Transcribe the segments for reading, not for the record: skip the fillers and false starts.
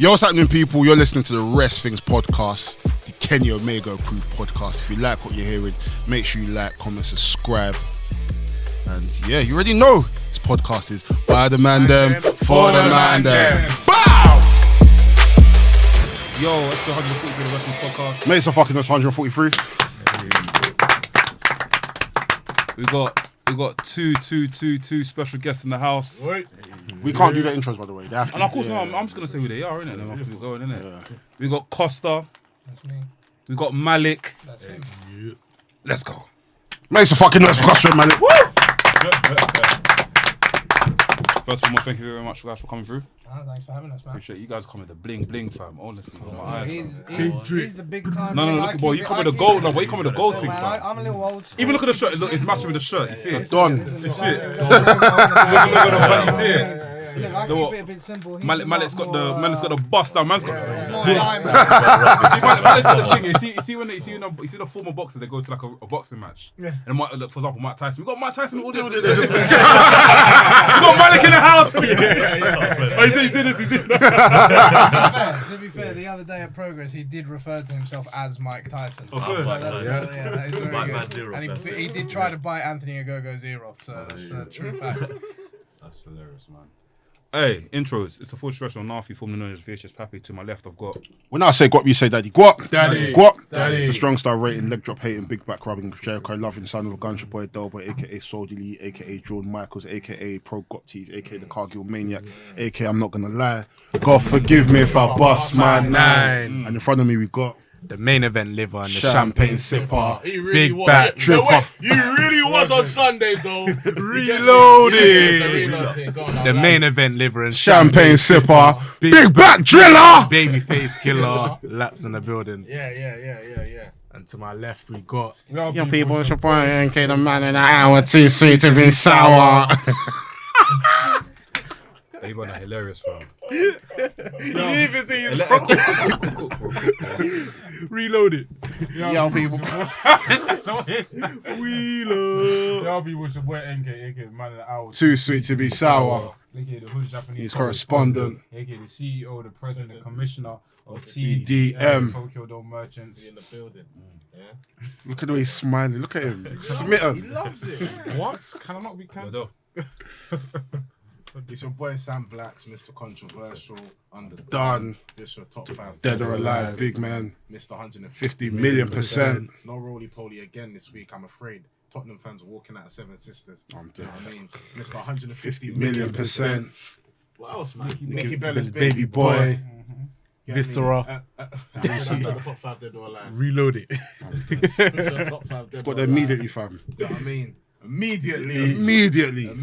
Yo, what's happening, people? You're listening to the Rest Things podcast, the Kenny Omega approved podcast. If you like what you're hearing, make sure you like, comment, subscribe. And yeah, you already know this podcast is by the Mandem, for the Mandem. Bow! Yo, episode 143 of the Wrestling Podcast. Mate, it's a fucking 143. We got two special guests in the house. Wait. We can't do the intros, by the way. They have to, And of course, no, I'm just gonna say who they are, innit? After we go in, innit? Yeah. We got Kosta. That's me. We got Malik. That's him. Let's go. Mate, it's a fucking question, man. First of all, thank you very much, guys, for coming through. Thanks for having us, man. Appreciate you guys coming with the bling, fam. Honestly, with my eyes. He's the big time. No, look, boy, you come with the gold. No, boy, you come with the gold thing, fam. I'm a little old. Even look at the shirt. Look, it's matching with the shirt. You see it? Done. It's shit. Look at the back. You see it? Look, I keep it a bit simple. Malik's got the bust down. Man's got more Malik's got the thing. You see the former boxers, they go to like a boxing match. Yeah. And for example, Mike Tyson. We got Mike Tyson all this. We got Malik in the house. Oh, he did this. To be fair, the other day at Progress, he did refer to himself as Mike Tyson. Oh, so that is very good. And he did try to bite Anthony Ogogo's ear off, so that's a true fact. That's hilarious, man. Hey, intros. It's a full professional Nafi, formerly known as VHS Pappy. To my left, I've got... When I say guap, you say daddy. Guap. Daddy. Guap. Daddy. It's a strong style rating, leg drop hating, big back rubbing, Jericho loving, son of a gunshot boy, Delboy, a.k.a. Soldier Lee, a.k.a. Jordan Michaels, a.k.a. Pro Gopties, a.k.a. the Cargill Maniac, a.k.a. I'm not gonna lie. God forgive me if I bust my nine. And in front of me, we've got... the main event liver and the champagne sipper. He really Big was. back tripper. You really was on Sundays though. Reloaded. The main event liver and Champagne sipper. Big back driller. baby face killer. Laps in the building. Yeah. And to my left we got Young people, it's your boy, NK, the man in the hour, too sweet to be sour. Hey, you got that hilarious, fam. you even see his reloaded. Young people. Reload. Y'all be with your boy NK, aka the man of the hour. Too sweet to be sour. aka the Hood Japanese He's correspondent. aka the CEO, the president, the commissioner of EDM. Tokyo Dome Merchants. In the building. Yeah. Look at the way he's smiling. Look at him. Smitten. He loves it. What? Can I not be can? It's your boy Sam Blacks, Mr. Controversial, Underdone. Done. This your top 5. Dead or alive, big man. Mr. 150 50 million%. No roly-poly again this week, I'm afraid. Tottenham fans are walking out of Seven Sisters. I'm You know dead. what I mean? Mr. 150 million%. What else, man? Nicky Bella's Baby boy. Viscera. That's the top 5 dead or alive. Reloaded. Who's your top 5 dead Got or there alive? immediately, fam. You know what I mean? Immediately. Immediately. You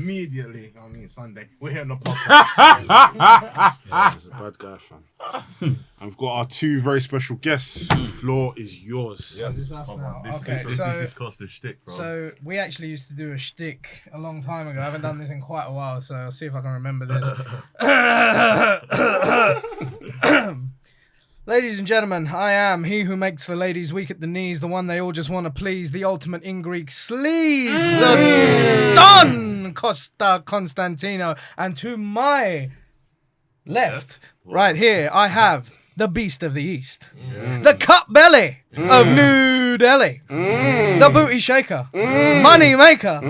know what I mean? Sunday. We're here on the podcast. He's a bad guy, fam. And we've got our two very special guests. Floor is yours. So just us now. Okay, This is Kosta's shtick, bro. so we actually used to do a shtick a long time ago. I haven't done this in quite a while, so I'll see if I can remember this. Ladies and gentlemen, I am he who makes the ladies weak at the knees, the one they all just want to please, the ultimate in Greek sleaze, the Don Costa Constantino. And to my left, right here, I have the beast of the East, the cut belly of New Delhi, the booty shaker, money maker,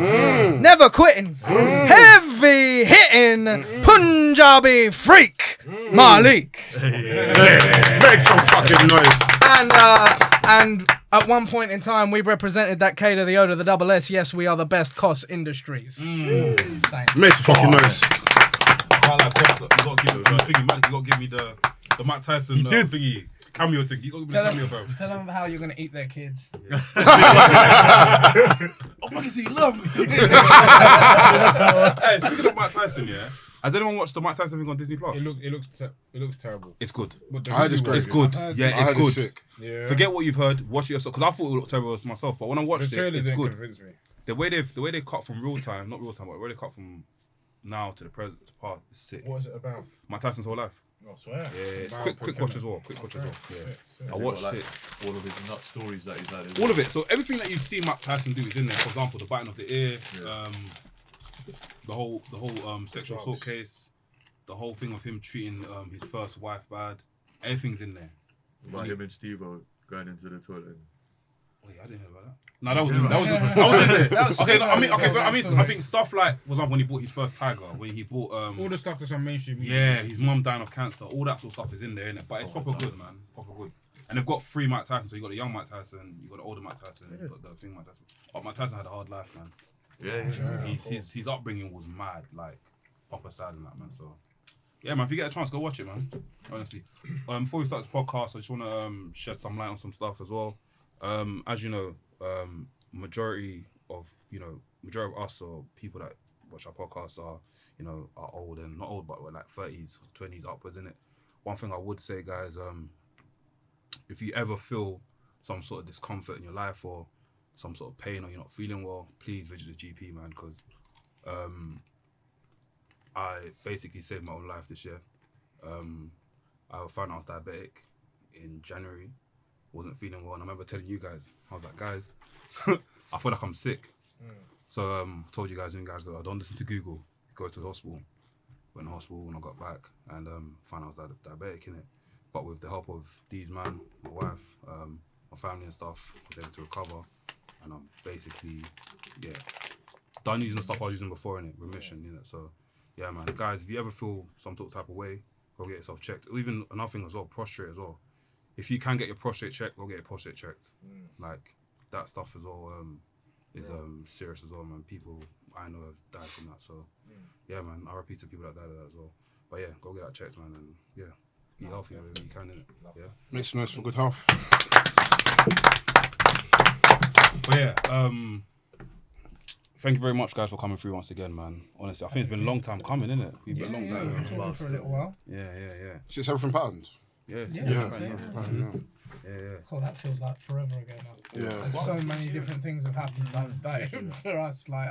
never quitting, heavy hitting Punjabi freak, Malik. Make some fucking noise. And at one point in time, we represented that K to the O to the double S. Yes, we are the best cost industries. Same. Make some fucking noise. Can't like Costa. You gotta give me the thingy, Malik. You gotta give me the Mike Tyson thingy cameo thing. You gotta give me the cameo, fam. Tell them how you're gonna eat their kids. Oh, fucking see, you love me. Hey, speaking of Mike Tyson, yeah. Has anyone watched the Mike Tyson thing on Disney Plus? It looks terrible. It's good. But the I heard it's review great. was It's good. Yeah, I it's heard good. sick. Yeah. Forget what you've heard. Watch it yourself. Because I thought it looked terrible myself, but when I watched The it, trailer it's didn't good. convince me. The way they cut from real time, not real time, but the way they cut from now to the present part is sick. What is it about? Mike Tyson's whole life. I swear. Yeah, quick watch as well. Quick watch as well. Yeah. I watched it. All of his nut stories that he's had. All of it. So everything that you see Mike Tyson do is in there. For example, the biting of the ear, the whole sexual assault case. the whole thing of him treating his first wife bad, everything's in there. About him and Steve-O going into the toilet. Wait, I didn't know about that. No, that wasn't it. That was Okay, Steve-O. I mean, That I was think stuff like was like when he bought his first Tiger, when he bought All the stuff that's on mainstream. yeah, his mum dying of cancer, all that sort of stuff is in there, innit? But it's proper good, man, proper good. And they've got 3 Mike Tyson, so you got the young Mike Tyson, you got the older Mike Tyson, you got the thing Mike Tyson. But Mike Tyson had a hard life, man. Yeah. His upbringing was mad, like proper sad and that, man. So yeah, man, if you get a chance, go watch it, man. Honestly. Before we start this podcast, I just want to shed some light on some stuff as well. As you know, majority of us or people that watch our podcasts are old and not old, but we're like 30s, 20s upwards, innit? One thing I would say, guys, if you ever feel some sort of discomfort in your life or some sort of pain or you're not feeling well, please visit the GP, man, because I basically saved my own life this year. I found out I was diabetic in January, wasn't feeling well, and I remember telling you guys, I was like, guys, I feel like I'm sick. So I told you guys, when you guys go, don't listen to Google, go to the hospital. Went to the hospital when I got back and found out I was diabetic, innit? But with the help of these man, my wife, my family and stuff, I was able to recover, and I'm basically, done using the stuff I was using before, innit? Remission, So, yeah, man, guys, if you ever feel some sort of type of way, go get yourself checked. Or even another thing as well, prostate as well. If you can get your prostate checked, go get your prostate checked. Like, that stuff as well is serious as well, man. People I know have died from that, so, yeah, man, I repeat to people that died of that as well. But yeah, go get that checked, man, and be healthy wherever you can, innit? Yeah. Makes noise for good health. But yeah, thank you very much, guys, for coming through once again, man. Honestly, I think it's been a long time coming, innit? We've been long time. We've been talking for a little while. Yeah. Since everything patterned. Yeah. Oh, that feels like forever ago now. Yeah. There's so many different things have happened that day for us. Like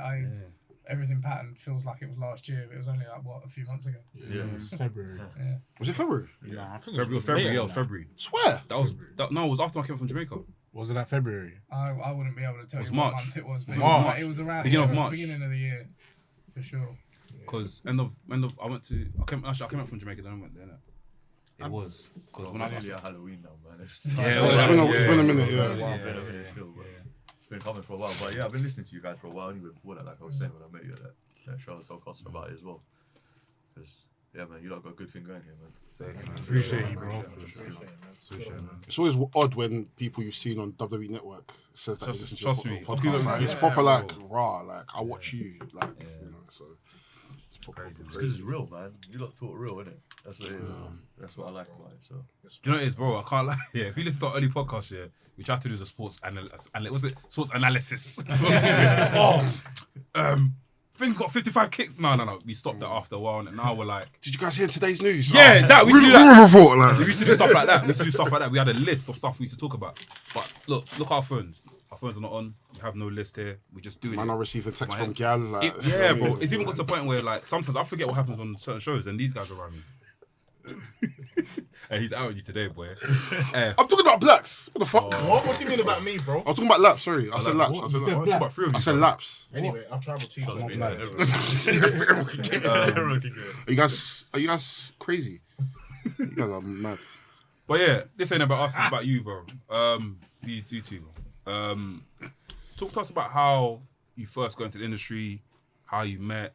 everything patterned feels like it was last year, but it was only like a few months ago. Yeah. February. Yeah. Was it February? Yeah, I think February, it was February. Swear. No, it was after I came from Jamaica. Was it that February? I wouldn't be able to tell It was you March. what month it was, but March. it was around Beginning of March. beginning of the year, for sure. Because end of I came out from Jamaica, then I went there, innit? It was because when I nearly at Halloween now, man. It's been a minute, yeah. It's been a minute still, but it's been coming for a while. But yeah, I've been listening to you guys for a while anyway. Before that, like I was saying when I met you at that show, I told Kosta about it as well. Because yeah, man, you lot got a good thing going here, man. Appreciate you, bro. It's always odd when people you've seen on WWE Network says that they listen to your Trust me. podcast. Like, it's proper like raw. Like I watch you, like so. It's proper. It's because it's real, man. You lot talk real, innit? That's what it is. That's what I like about it. So. Do you know what it is, bro? I can't lie. Yeah, if you listen to our early podcast, we try to do the sports sports analysis. Things got 55 kicks. No. We stopped that after a while, and now we're like, Did you guys hear today's news? yeah, that we do that. Report, like. We used to do stuff like that. We had a list of stuff we used to talk about. But look at our phones. Our phones are not on. We have no list here. We're just doing Man, it. I'm receiving text My from head. gal. Like, Yeah, bro. It's even got to a point where like sometimes I forget what happens on certain shows, and these guys are around me. And he's out on you today, boy. I'm talking about blacks. What the fuck? What do you mean about me, bro? I'm talking about laps. Sorry, I said laps. I said said laps. About 3 of you. I said bro. laps. Anyway, I've travelled to you. Everyone can get it. Everyone can get it. Are you guys crazy? You guys are mad. But yeah, this ain't about us, it's about you, bro. You two, bro. Talk to us about how you first got into the industry, how you met.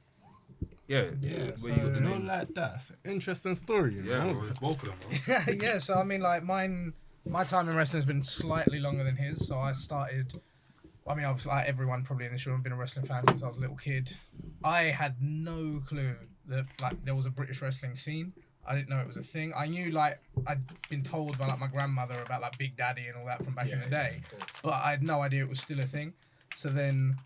Yeah, So, where you got the Not names. like that. It's an interesting story, you Yeah, know? bro, it's both of them, bro. Yeah, so I mean, like my time in wrestling has been slightly longer than his. So I started. I mean, obviously, like everyone probably in this room, I've been a wrestling fan since I was a little kid. I had no clue that like there was a British wrestling scene. I didn't know it was a thing. I knew like I'd been told by like my grandmother about like Big Daddy and all that from back in the day, but I had no idea it was still a thing. So then,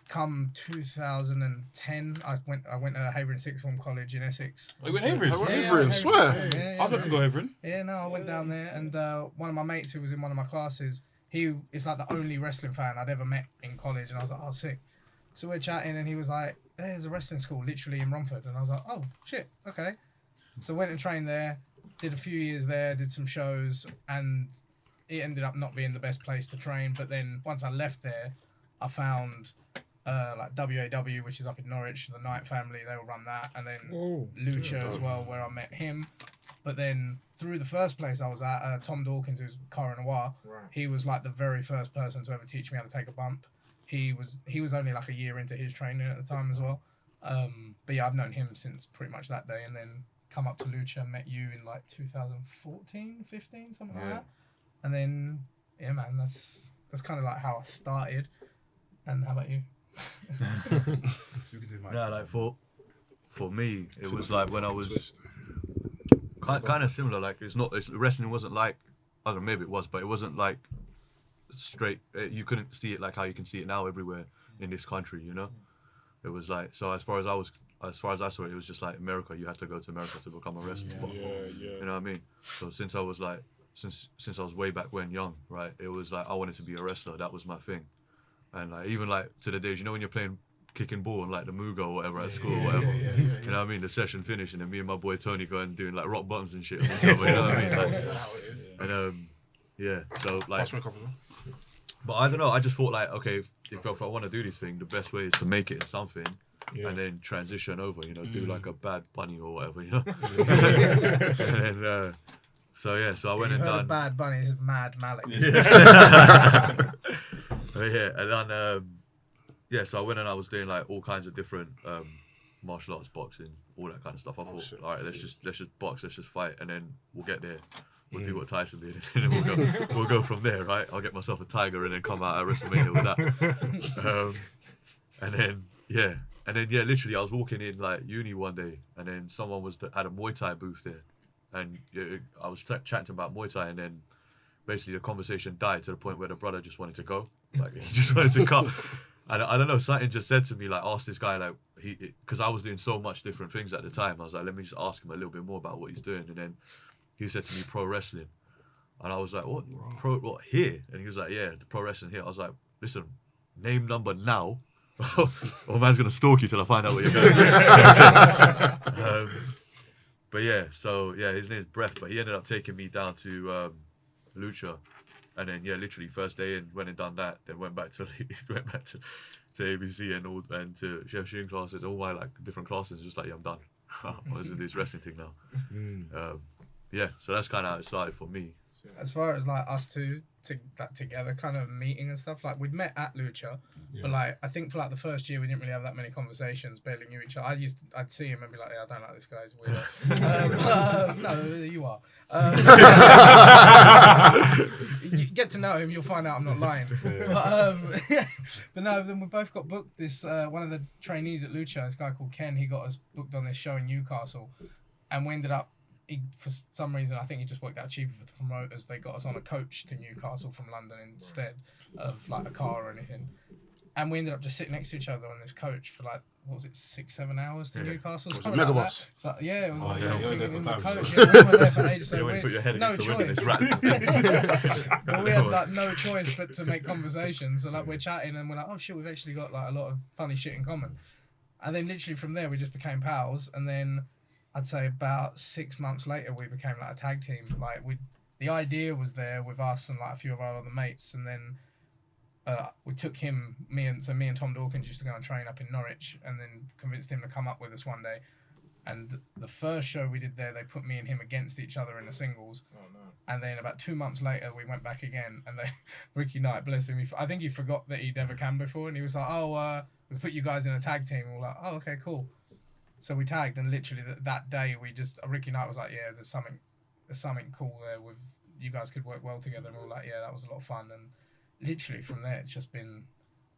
come 2010, I went to Havering Sixth Form College in Essex. Oh, you went Havering? Havering, swear. Yeah, I was about to go Havering. Yeah, no, I went down there, and one of my mates who was in one of my classes, he is like the only wrestling fan I'd ever met in college, and I was like, oh, sick. So we're chatting, and he was like, hey, there's a wrestling school literally in Romford, and I was like, oh, shit, okay. So went and trained there, did a few years there, did some shows, and it ended up not being the best place to train, but then once I left there, I found like WAW, which is up in Norwich, the Knight family, they will run that, and then Lucha as well, where I met him. But then through the first place I was at, Tom Dawkins, who's Cara Noir, he was like the very first person to ever teach me how to take a bump. He was only like a year into his training at the time as well. But yeah, I've known him since pretty much that day, and then come up to Lucha and met you in like 2014, 15, something like that. And then yeah, man, that's kind of like how I started. And how about you? Yeah, like for me, it was like when I was kind of similar. Like wrestling wasn't like, I don't know, maybe it was, but it wasn't like straight. You couldn't see it like how you can see it now everywhere in this country. You know, it was like, so as far as I saw it, it was just like America. You had to go to America to become a wrestler. You know what I mean? So since I was like, since I was way back when young, right? It was like I wanted to be a wrestler. That was my thing. And like even like to the days, you know, when you're playing kicking ball and like the Mugo or whatever at school or whatever, you know what I mean? The session finished and then me and my boy Tony going doing like rock bottoms and shit. You know what I mean? Like, and yeah, so like, but I don't know. I just thought like, okay, if I want to do this thing, the best way is to make it in something and then transition over. You know, do like a Bad Bunny or whatever. You know, and then, so yeah, so I went and done Bad Bunny is Mad Malik. Yeah, and then so I went and I was doing like all kinds of different martial arts, boxing, all that kind of stuff. I thought, all right, let's just box, let's just fight, and then we'll get there. We'll do what Tyson did, and then we'll go from there, right? I'll get myself a tiger and then come out at WrestleMania with that. And then literally I was walking in like uni one day, and then someone had a Muay Thai booth there, and I was chatting about Muay Thai, and then basically the conversation died to the point where the brother just wanted to go. Like, he just wanted to come. And I don't know, something just said to me, like, ask this guy, like, because I was doing so much different things at the time. I was like, let me just ask him a little bit more about what he's doing. And then he said to me, pro wrestling. And I was like, what? What, here? And he was like, yeah, the pro wrestling here. I was like, listen, name, number now. Or man's going to stalk you till I find out what you're going to do. But yeah, so yeah, his name's Breath, but he ended up taking me down to Lucha. And then literally first day in, went and done that. Then went back to ABC and to Chef Shooting classes, all my like different classes. Just like I'm done. I was in this wrestling thing now. So that's kind of how it started for me. As far as like us two together, kind of meeting and stuff, like we'd met at Lucha, but like I think for like the first year we didn't really have that many conversations, barely knew each other. I'd see him and be like, yeah, I don't like this guy, he's weird. No, you are. You get to know him, you'll find out I'm not lying. But no, then we both got booked. This one of the trainees at Lucha, this guy called Ken, he got us booked on this show in Newcastle, and we ended up. For some reason, I think it just worked out cheaper for the promoters. They got us on a coach to Newcastle from London instead of like a car or anything. And we ended up just sitting next to each other on this coach for like, what was it, 6-7 hours to Newcastle? Was it Megabus? So, yeah, it was like, you're there for in the time. coach. Yeah, we were there for ages. So You want to put your head no against the window, choice. it's rat. Well, we had like no choice but to make conversation. So like we're chatting and we're like, oh shit, we've actually got like a lot of funny shit in common. And then literally from there, we just became pals. And then I'd say about 6 months later, we became like a tag team. Like the idea was there with us and like a few of our other mates, and then we took me and Tom Dawkins used to go and train up in Norwich, and then convinced him to come up with us one day. And the first show we did there, they put me and him against each other in the singles. Oh no! And then about 2 months later, we went back again, and Ricky Knight, bless him, I think he forgot that he'd ever come before, and he was like, "Oh, we put you guys in a tag team." And we're like, "Oh, okay, cool." So we tagged, and literally that day Ricky Knight was like, yeah, there's something cool there with you guys could work well together, and we were like, yeah, that was a lot of fun. And literally from there, it's just been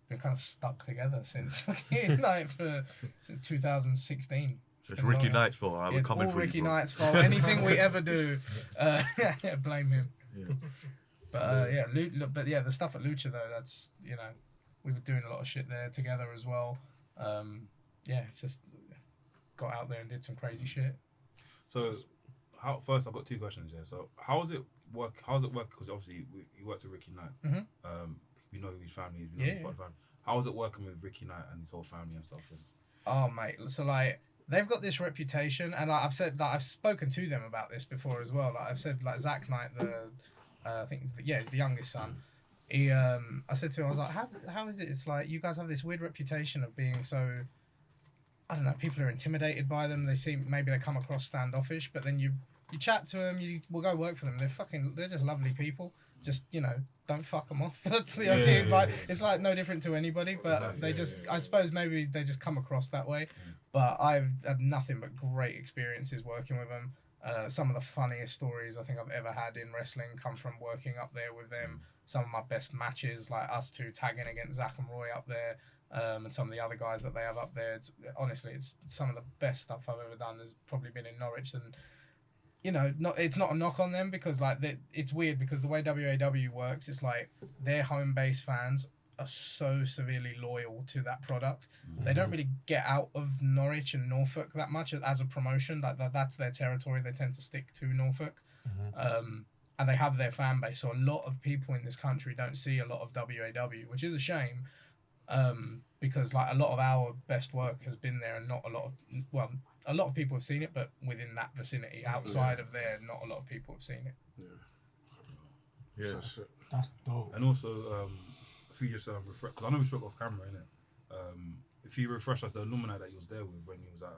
kind of stuck together since since 2016. It's Ricky Knight's fault. Yeah, it's all Ricky Knight's fault. Anything we ever do, blame him. Yeah. But the stuff at Lucha though, that's we were doing a lot of shit there together as well. Just got out there and did some crazy shit. So, first I've got two questions here. So, how does it work? Because obviously you worked with Ricky Knight. Mm-hmm. We know who his family is. We know his family. How is it working with Ricky Knight and his whole family and stuff? Oh mate, so like they've got this reputation, and like, I've said that I've spoken to them about this before as well. Like I've said, like Zach Knight, I think he's the youngest son. I said to him, I was like, how is it? It's like you guys have this weird reputation of being so, I don't know, people are intimidated by them. Maybe they come across standoffish, but then you chat to them, you will go work for them. They're just lovely people. Just, don't fuck them off. That's the only advice. It's like no different to anybody, but I suppose maybe they just come across that way. But I've had nothing but great experiences working with them. Some of the funniest stories I think I've ever had in wrestling come from working up there with them. Some of my best matches, like us two tagging against Zach and Roy up there, and some of the other guys that they have up there. Honestly, it's some of the best stuff I've ever done has probably been in Norwich. And it's not a knock on them because it's weird because the way WAW works, it's like their home base fans are so severely loyal to that product. They don't really get out of Norwich and Norfolk that much as a promotion. That's their territory. They tend to stick to Norfolk. And they have their fan base. So a lot of people in this country don't see a lot of WAW, which is a shame because like a lot of our best work has been there and not a lot of people have seen it, but within that vicinity, outside of there, not a lot of people have seen it. Yeah. That's dope. And also, if you just refresh, because I know we spoke off camera, innit? If you refresh us, the alumni that you was there with when you was at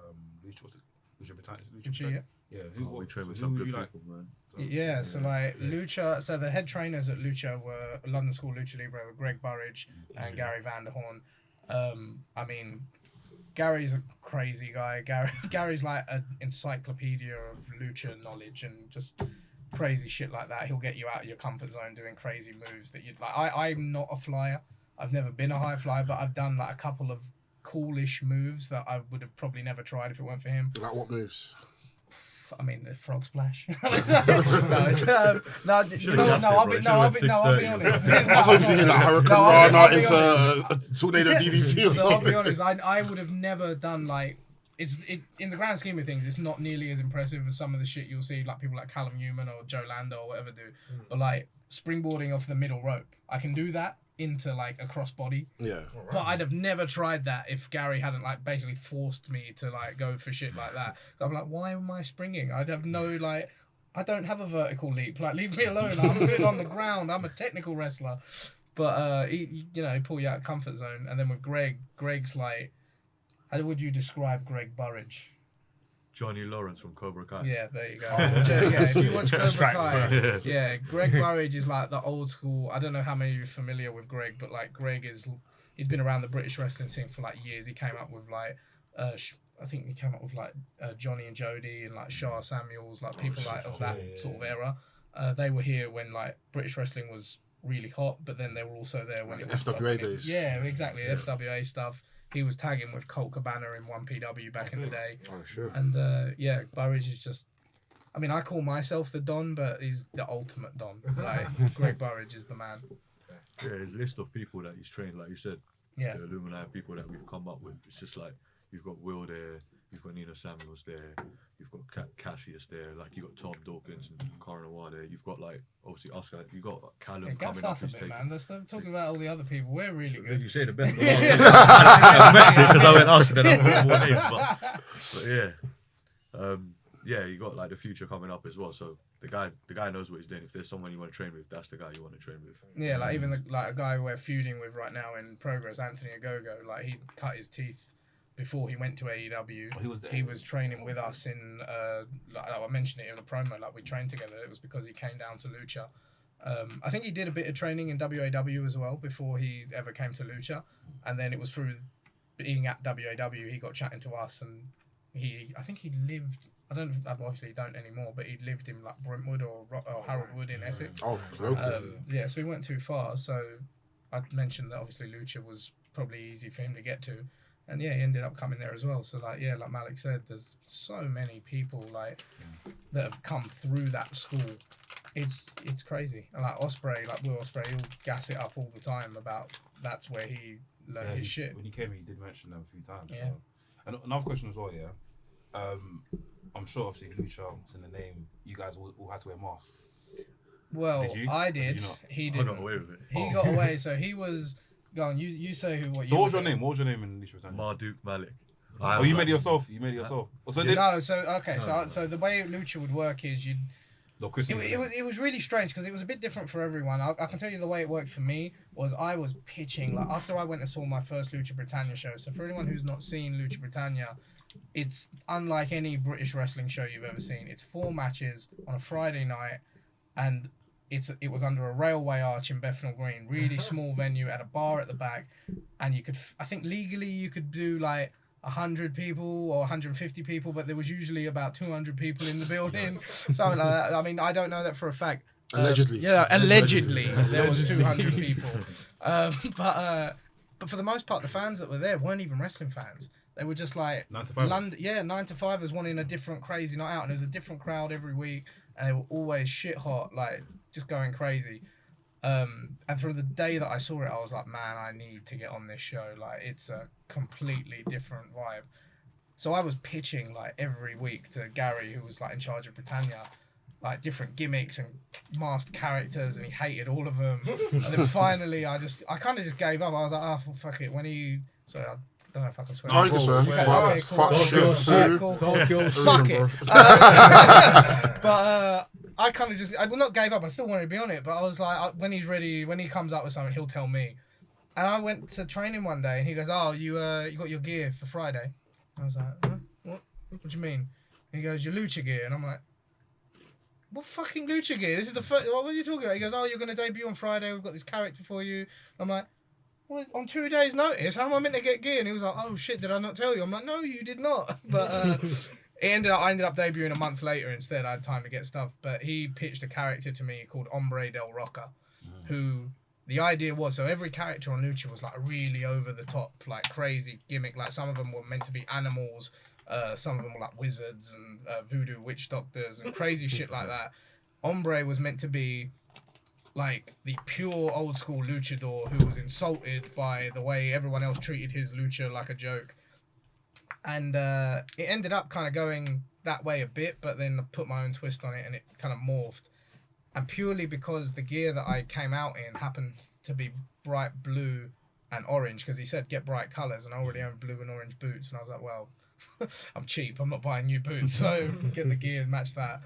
Lucha, what's it? Lucha Britannia? Yeah. We trained with some good people, man. Yeah, so like Lucha, so the head trainers at Lucha were London School Lucha Libre with Greg Burridge and Gary Vanderhorn. I mean, Gary's a crazy guy. Gary's like an encyclopedia of lucha knowledge and just crazy shit like that. He'll get you out of your comfort zone doing crazy moves that you'd like. I'm not a flyer. I've never been a high flyer, but I've done like a couple of coolish moves that I would have probably never tried if it weren't for him. Like what moves? I mean, the frog splash. I'll be honest. I was hoping to hear like Hurricane Rana into a tornado DDT or So I'll something. be honest, I would have never done like in the grand scheme of things, it's not nearly as impressive as some of the shit you'll see like people like Callum Newman or Joe Lando or whatever do. But like springboarding off the middle rope, I can do that into like a crossbody. Yeah. But I'd have never tried that if Gary hadn't like basically forced me to like go for shit like that. I'm like, why am I springing? I'd have no like, I don't have a vertical leap. Like, leave me alone. I'm good on the ground. I'm a technical wrestler. But he pull you out of comfort zone. And then with Greg's like, how would you describe Greg Burridge? Johnny Lawrence from Cobra Kai. Yeah, there you go. Yeah, if you watch Cobra Kai, yeah, Greg Burridge is like the old school. I don't know how many of you are familiar with Greg, but like he's been around the British wrestling scene for like years. He came up with like, I think he came up with like Johnny and Jody and like Shah Samuels, like people like of that sort of era. They were here when like British wrestling was really hot, but then they were also there when it was FWA days. Yeah, exactly, FWA stuff. He was tagging with Colt Cabana in 1PW back in the day. Oh, sure. And Burridge is just, I mean, I call myself the Don, but he's the ultimate Don. Like, Greg Burridge is the man. Yeah, his list of people that he's trained, like you said, Yeah. the Illuminati people that we've come up with. It's just like, you've got Will there, you've got Nina Samuels there, you've got Cassius there, like you've got Tom Dawkins and Cara Noir there, you've got like, obviously Oscar, you've got Callum Gas coming up. us a bit, man. Let's stop talking about all the other people. We're really Did good. you say the best? I messed it because I went asking them more names, but yeah, you got like the future coming up as well. So the guy knows what he's doing. If there's someone you want to train with, that's the guy you want to train with. Yeah, like even like a guy we're feuding with right now in Progress, Anthony Agogo. Like he cut his teeth before he went to AEW. He was training with us in like I mentioned it in a promo. Like we trained together. It was because he came down to Lucha. I think he did a bit of training in WAW as well before he ever came to Lucha, and then it was through being at WAW he got chatting to us, and I think he lived. I obviously don't anymore, but he lived in like Brentwood or Harold Wood in Essex. Oh, okay. Yeah, so he weren't too far. So I mentioned that obviously Lucha was probably easy for him to get to. And yeah, he ended up coming there as well. So like, yeah, like Malik said, there's so many people like that have come through that school. It's crazy. And like Ospreay, like Will Ospreay, he'll gas it up all the time about that's where he learned his shit. When he came, he did mention them a few times. Yeah. So. And another question as well, yeah. I'm sure obviously Lucha, it's in the name. You guys all had to wear masks. Well, Did you? I did. Did you not? He I didn't. got away with it. He got away. So he was. Go on. You say who? What? So you what was were your doing. name? What was your name in Lucha Britannia? Marduk Malik. You made it yourself. You made it yourself. So No, so okay, so the way Lucha would work is It was really strange because it was a bit different for everyone. I can tell you the way it worked for me was I was pitching like after I went and saw my first Lucha Britannia show. So for anyone who's not seen Lucha Britannia, it's unlike any British wrestling show you've ever seen. It's 4 matches on a Friday night, and it was under a railway arch in Bethnal Green, really small venue at a bar at the back, and you could I think legally you could do like 100 people or 150 people, but there was usually about 200 people in the building, something like that. I mean, I don't know that for a fact. Allegedly. Allegedly there was 200 people. But for the most part, the fans that were there weren't even wrestling fans. They were just like 9 to 5ers. London, 9 to 5ers wanting a different crazy night out, and there was a different crowd every week, and they were always shit hot, like just going crazy. And from the day that I saw it, I was like, man, I need to get on this show. Like, it's a completely different vibe. So I was pitching like every week to Gary, who was like in charge of Britannia, like different gimmicks and masked characters, and he hated all of them. And then finally, I kind of just gave up. I was like, oh, well, fuck it. When he, so I don't know if I can swear. No, you can swear. Okay, cool. Talk your Fuck it. But I kind of just, I not gave up. I still wanted to be on it, but I was like, when he's ready, when he comes up with something, he'll tell me. And I went to train him one day, and he goes, "Oh, you got your gear for Friday?" I was like, huh? What do you mean? And he goes, "Your lucha gear," and I'm like, "What fucking lucha gear? This is the first. What are you talking about?" He goes, "Oh, you're gonna debut on Friday. We've got this character for you." I'm like, "Well, on 2 days' notice, how am I meant to get gear?" And he was like, "Oh shit, did I not tell you?" I'm like, "No, you did not." But I ended up debuting a month later instead. I had time to get stuff. But he pitched a character to me called Hombre del Roca, who the idea was, so every character on Lucha was like a really over the top, like crazy gimmick. Like some of them were meant to be animals, some of them were like wizards and voodoo witch doctors and crazy shit like that. Hombre was meant to be like the pure old school luchador who was insulted by the way everyone else treated his lucha like a joke. And it ended up kind of going that way a bit, but then I put my own twist on it and it kind of morphed. And purely because the gear that I came out in happened to be bright blue and orange, because he said get bright colours, and I already own blue and orange boots, and I was like, well, I'm cheap, I'm not buying new boots, so get the gear and match that.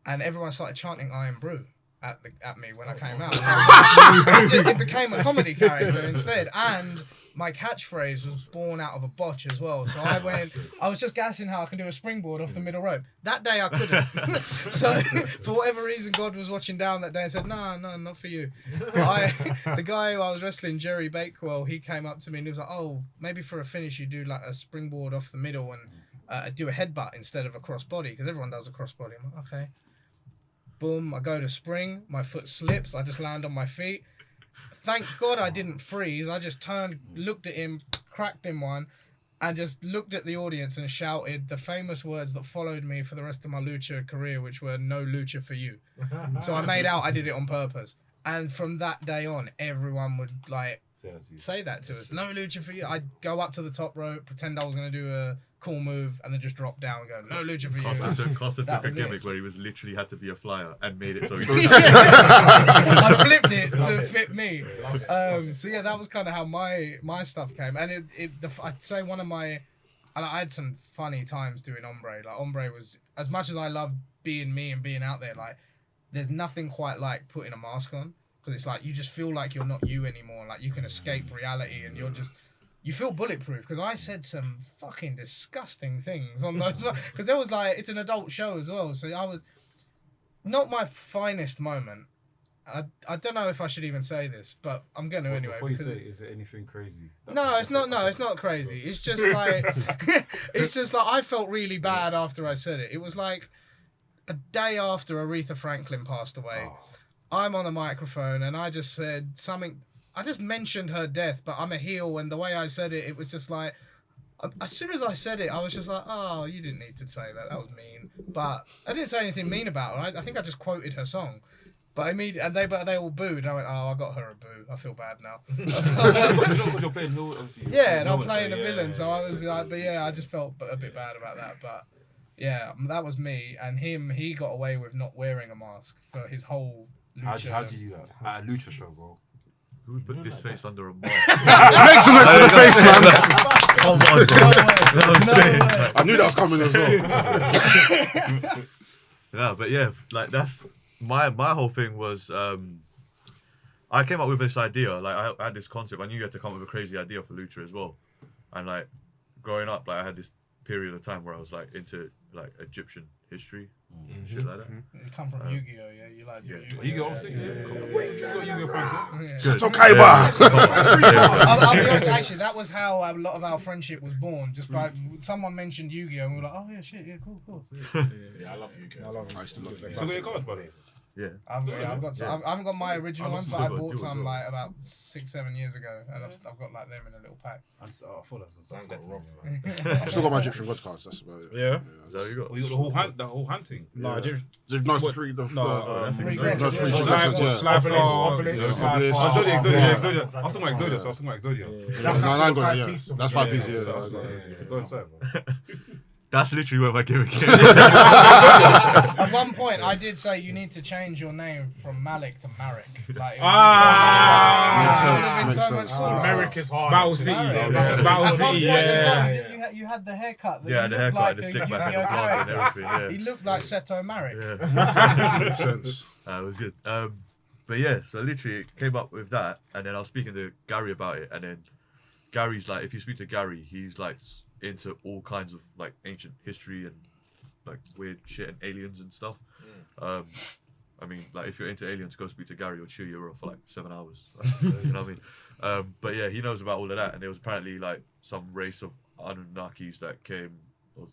And everyone started chanting Iron Brew at me when I came out. It became a comedy character instead, and my catchphrase was born out of a botch as well. So I was just gassing how I can do a springboard off the middle rope. That day I couldn't. So for whatever reason, God was watching down that day and said, no, not for you. But the guy who I was wrestling, Jerry Bakewell, he came up to me and he was like, oh, maybe for a finish you do like a springboard off the middle and do a headbutt instead of a crossbody, because everyone does a crossbody. I'm like, okay. Boom, I go to spring, my foot slips, I just land on my feet. Thank God I didn't freeze. I just turned, looked at him, cracked him one, and just looked at the audience and shouted the famous words that followed me for the rest of my lucha career, which were "No lucha for you." So I made out I did it on purpose. And from that day on, everyone would like say that to us. "No lucha for you." I'd go up to the top rope, pretend I was going to do a cool move, and then just drop down and go, "No lucha for you." Costa took a gimmick where he was literally had to be a flyer and made it so he I flipped it to fit me. So yeah, that was kind of how my stuff came. And I'd say one of my, and I had some funny times doing Hombre. Like Hombre was, as much as I love being me and being out there, like there's nothing quite like putting a mask on, because it's like you just feel like you're not you anymore. Like you can escape reality and you feel bulletproof, because I said some fucking disgusting things on those, because there was like, it's an adult show as well, so I was not my finest moment. I don't know if I should even say this, but I'm going to anyway. Before you say it, is it anything crazy? No, it's not. No, it's not crazy. It's just like, I felt really bad after I said it. It was like a day after Aretha Franklin passed away. Oh. I'm on the microphone and I just said something. I just mentioned her death, but I'm a heel, and the way I said it, it was just like, as soon as I said it, I was just like, oh, you didn't need to say that. That was mean. But I didn't say anything mean about her. I think I just quoted her song. But immediately, they all booed. I went, oh, I got her a boo. I feel bad now. Yeah, and I'm playing a villain, so I was like, but yeah, I just felt a bit bad about that. But yeah, that was me. And he got away with not wearing a mask for his whole lucha. How'd you do that? At a lucha show, bro. Who would put this face under a mask? Make some noise for the face, man. Come on, bro. I knew that was coming as well. No, but yeah, like that's my whole thing was I came up with this idea. Like I had this concept. I knew you had to come up with a crazy idea for Lucha as well. And like growing up, like I had this period of time where I was like into like Egyptian history, shit like that. You come from Yu-Gi-Oh, yeah? You like Yu-Gi-Oh? Yu-Gi-Oh, obviously. You got Yu-Gi-Oh fans, Yeah. Seto Kaiba. I'll be honest, actually, that was how a lot of our friendship was born. Just by someone mentioned Yu-Gi-Oh, and we were like, oh yeah, shit, yeah, cool. Yeah, I love you. I used to love You still got your cards, buddy? Yeah. I haven't got my original ones, but I still got bought yours, some well. like about 6-7 years ago, and I've got like them in a little pack. I thought that's I something. got robbed, man. I've still got my Egyptian God cards. That's about it. Yeah. Is that what you got? Well, you got the whole hand thing. No, Egypt- no, it's three. No, that's Three Exodia. grand. Three Yeah. grand. Obelisk. Exodia. I was talking about Exodia. That's No, I ain't got five that. pieces Yeah, of that's it. 5 pieces. Yeah, Yeah, so I I was got like, it. go inside, bro. That's literally where my gimmick is. At one point, I did say you need to change your name from Malik to Marek. Like, it would be so much cooler. America's hard. Battle City. Marek. Battle At one City, point yeah. as well, you had the haircut. That Yeah, you the looked haircut, like the a stick back, and Yu-Gi-Oh the blonde and character. everything. He Yeah. looked like Seto Marek. Yeah. Makes sense. It was good. But yeah, so literally came up with that, and then I was speaking to Gary about it, and then Gary's like, if you speak to Gary, he's like into all kinds of like ancient history and like weird shit and aliens and stuff. I mean, like if you're into aliens, go speak to Gary. He'll chew you off for like 7 hours. You know what I mean? But yeah, he knows about all of that, and there was apparently like some race of Anunnakis that came. Or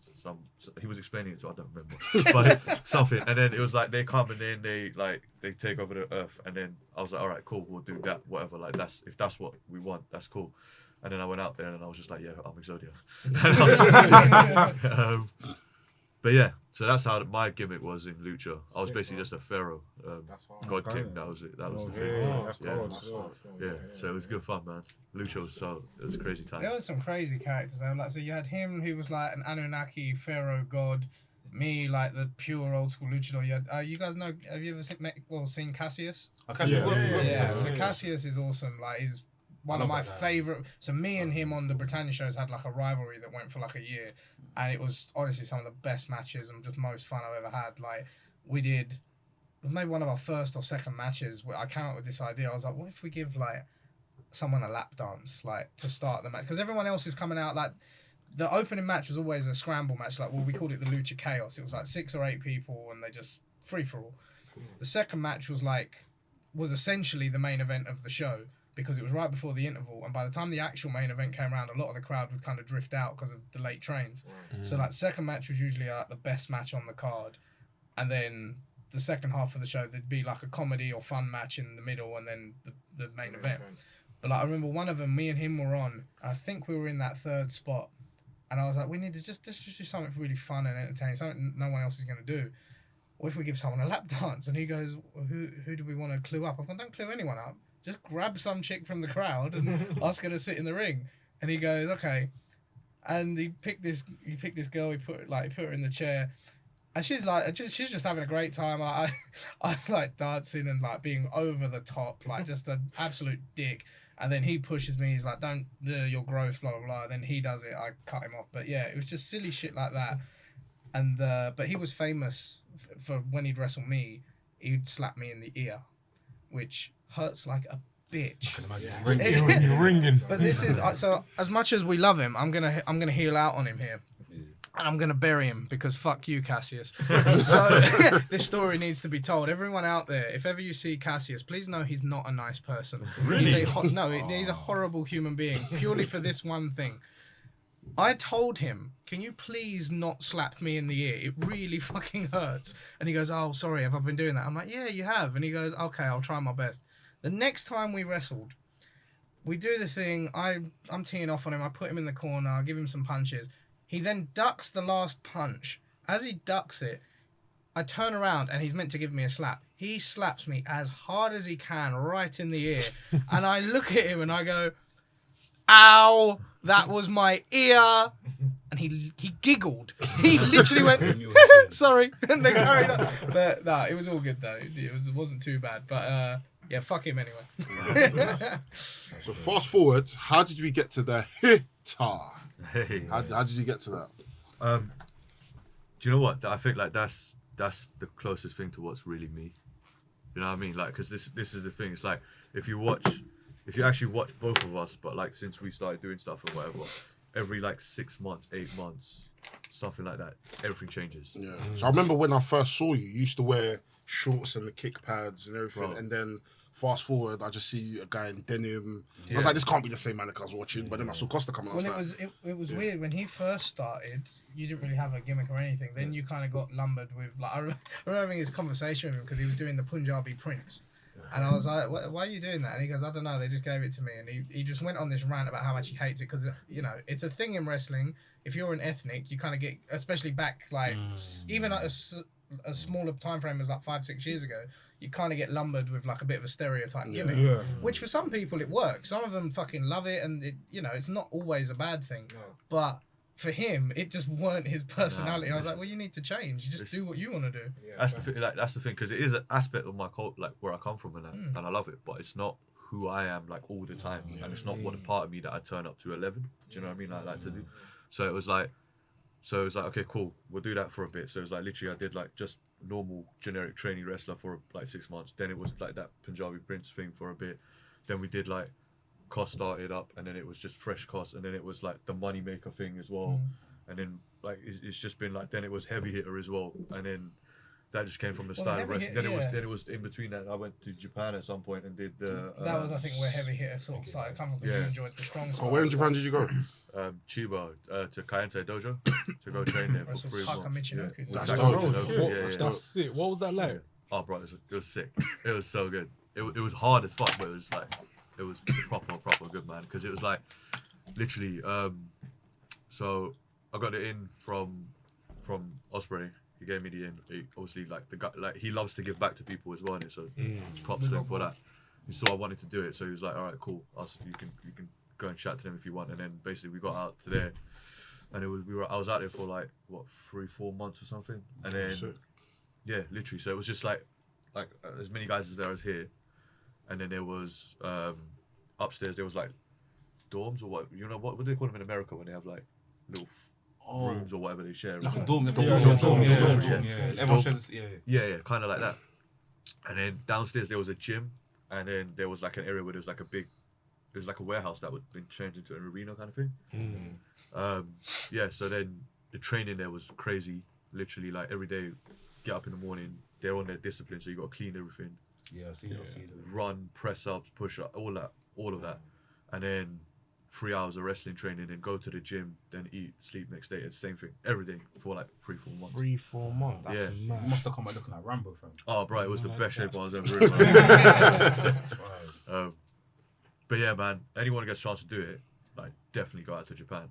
he was explaining it, so I don't remember, but something. And then it was like they come and then they take over the earth, and then I was like, all right, cool, we'll do that, whatever. Like if that's what we want, that's cool. And then I went out there and I was just like, yeah, I'm Exodia. And I was like, but yeah, so that's how my gimmick was in Lucha. I was basically just a pharaoh, god king. That was it. That was the thing. Yeah, so it was good fun, man. Lucha it was crazy time. There was some crazy characters, man. Like, so you had him who was like an Anunnaki pharaoh god. Me, like the pure old school luchador. You had, you guys know? Have you ever seen Cassius? Yeah. So Cassius is awesome. Like he's one of my favorite. So me and him on the Britannia shows had like a rivalry that went for like a year, and it was honestly some of the best matches and just most fun I've ever had. Like we did, maybe one of our first or second matches. I came up with this idea. I was like, what if we give like someone a lap dance, like to start the match, because everyone else is coming out. Like the opening match was always a scramble match. Like we called it the Lucha Chaos. It was like 6 or 8 people and they just free for all. The second match was essentially the main event of the show, because it was right before the interval, and by the time the actual main event came around, a lot of the crowd would kind of drift out because of the late trains. So like second match was usually the best match on the card, and then the second half of the show there'd be like a comedy or fun match in the middle, and then the main event. But like I remember one of them, me and him were on. I think we were in that third spot, and I was like, we need to just do something really fun and entertaining, something no one else is going to do. What if we give someone a lap dance? And he goes, who do we want to clue up? I've gone, don't clue anyone up. Just grab some chick from the crowd and ask her to sit in the ring. And he goes, okay. And he picked this girl. He put her in the chair, and she's just having a great time. I'm like dancing and like being over the top, like just an absolute dick. And then he pushes me. He's like, "Don't, you're gross, blah blah blah." Then he does it. I cut him off. But yeah, it was just silly shit like that. And but he was famous for when he'd wrestle me, he'd slap me in the ear, which hurts like a bitch. You're ringing. But this is so. As much as we love him, I'm gonna heel out on him here, and I'm gonna bury him because fuck you, Cassius. So this story needs to be told. Everyone out there, if ever you see Cassius, please know he's not a nice person. Really? He's a horrible human being. Purely for this one thing. I told him, can you please not slap me in the ear? It really fucking hurts. And he goes, oh, sorry, have I been doing that? I'm like, yeah, you have. And he goes, okay, I'll try my best. The next time we wrestled, we do the thing, I'm teeing off on him, I put him in the corner, I give him some punches. He then ducks the last punch. As he ducks it, I turn around and he's meant to give me a slap. He slaps me as hard as he can right in the ear. And I look at him and I go, ow, that was my ear. And he giggled. He literally went, sorry. And they carried on. But no, it was all good though. It wasn't too bad. But yeah, fuck him anyway. So fast forward, how did we get to the hitter? Hey. How did you get to that? Do you know what? I think like that's that's the closest thing to what's really me. You know what I mean? Like, because this is the thing. It's like if you actually watch both of us, but like since we started doing stuff and whatever, every like 6 months, 8 months, something like that, everything changes. Yeah. So I remember when I first saw you, you used to wear shorts and the kick pads and everything, Bro. and then fast forward, I just see a guy in denim. I was like, this can't be the same Malik I was watching. But then I saw Kosta coming. Well, it was weird when he first started. You didn't really have a gimmick or anything. Then you kind of got lumbered with like I remember having this conversation with him because he was doing the Punjabi Prince, and I was like, "Why are you doing that?" And he goes, "I don't know. They just gave it to me." And he just went on this rant about how much he hates it because you know it's a thing in wrestling. If you're an ethnic, you kind of get, especially back like even at a smaller time frame as like 5-6 years ago, you kind of get lumbered with like a bit of a stereotype gimmick, which for some people it works. Some of them fucking love it, and it, you know, it's not always a bad thing. But for him, it just weren't his personality. And I was like, well, you need to change. You just do what you want to do. That's the thing. Like, that's the thing, because it is an aspect of my cult, like where I come from, and I love it. But it's not who I am, like all the time, and it's not what a part of me that I turn up to 11. Do you know what I mean? I like to do. So it was like, okay, cool, we'll do that for a bit. So it was like literally I did like just normal generic training wrestler for like 6 months. Then it was like that Punjabi Prince thing for a bit. Then we did like Kosta started up, and then it was just fresh Kosta, and then it was like the money maker thing as well. And then like it's just been like, then it was heavy hitter as well, and then that just came from the style of wrestling. Then it was in between that I went to Japan at some point and did the that was I think where heavy hitter sort of started coming because you enjoyed the strong stuff. Where in Japan did you go? Chiba to Kayente Dojo to go train there for 3 months. That's dope. That's sick. What was that like? Oh, bro, it was sick. It was so good. It was hard as fuck, but it was like, it was proper good, man. Because it was like, literally, so I got it in from Osprey. He gave me the in. He, obviously, like the guy, like he loves to give back to people as well, innit? So props to him for that. He saw I wanted to do it, so he was like, all right, cool. You can go and chat to them if you want. And then basically we got out to there, and I was out there for like what 3-4 months or something, and then yeah, literally. So it was just like as many guys as there as here, and then there was upstairs there was like dorms or what, you know, what do they call them in America when they have like little rooms or whatever they share? Like a dorm, yeah. Everyone shares, yeah, kind of like that. And then downstairs there was a gym, and then there was like an area where there was like it was like a warehouse that would been changed into an arena kind of thing. Yeah, so then the training there was crazy. Literally, like every day, get up in the morning, they're on their discipline, so you got to clean everything. Yeah, I see that. Run, press ups, push up, all of that, and then 3 hours of wrestling training, then go to the gym, then eat, sleep next day. It's the same thing every day for like 3-4 months. 3-4 months. That's mad. You must have come out looking like Rambo, fam. Oh, bro, it was the best shape I was ever in. But yeah, man, anyone who gets a chance to do it, like definitely go out to Japan.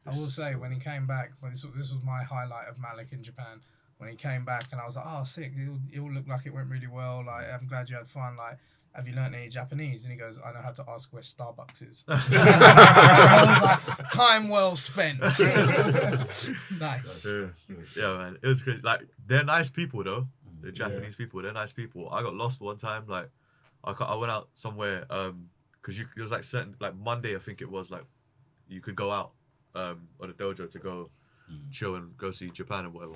I will say, when he came back, this was my highlight of Malik in Japan. When he came back, and I was like, oh, sick. It all looked like it went really well. Like, I'm glad you had fun. Like, have you learnt any Japanese? And he goes, I know how to ask where Starbucks is. I was like, time well spent. Nice. Yeah, man, it was crazy. Like, they're nice people though. The Japanese people, they're nice people. I got lost one time. Like, I went out somewhere because it was like certain, like Monday, I think it was, like you could go out on a dojo to go chill and go see Japan and whatever.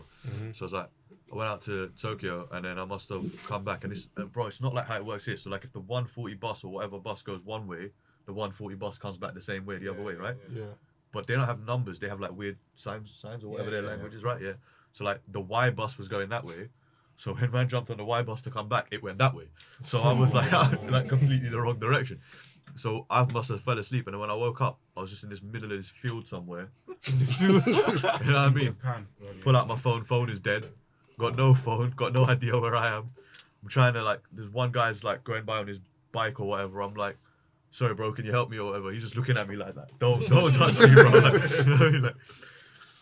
So I was like, I went out to Tokyo, and then I must have come back, and bro, it's not like how it works here. So like, if the 140 bus or whatever bus goes one way, the 140 bus comes back the same way the other way, right? Yeah. But they don't have numbers. They have like weird signs or whatever their language is, right? Yeah. So like the Y bus was going that way. So when man jumped on the Y bus to come back, it went that way. So I was like, like completely the wrong direction. So I must have fell asleep, and then when I woke up, I was just in this middle of this field somewhere. You know what I mean? Pull out my phone is dead. Got no phone, got no idea where I am. I'm trying to, like, there's one guy's like going by on his bike or whatever. I'm like, sorry bro, can you help me or whatever? He's just looking at me like that. Don't touch me, bro. Like, you know what I mean? Like,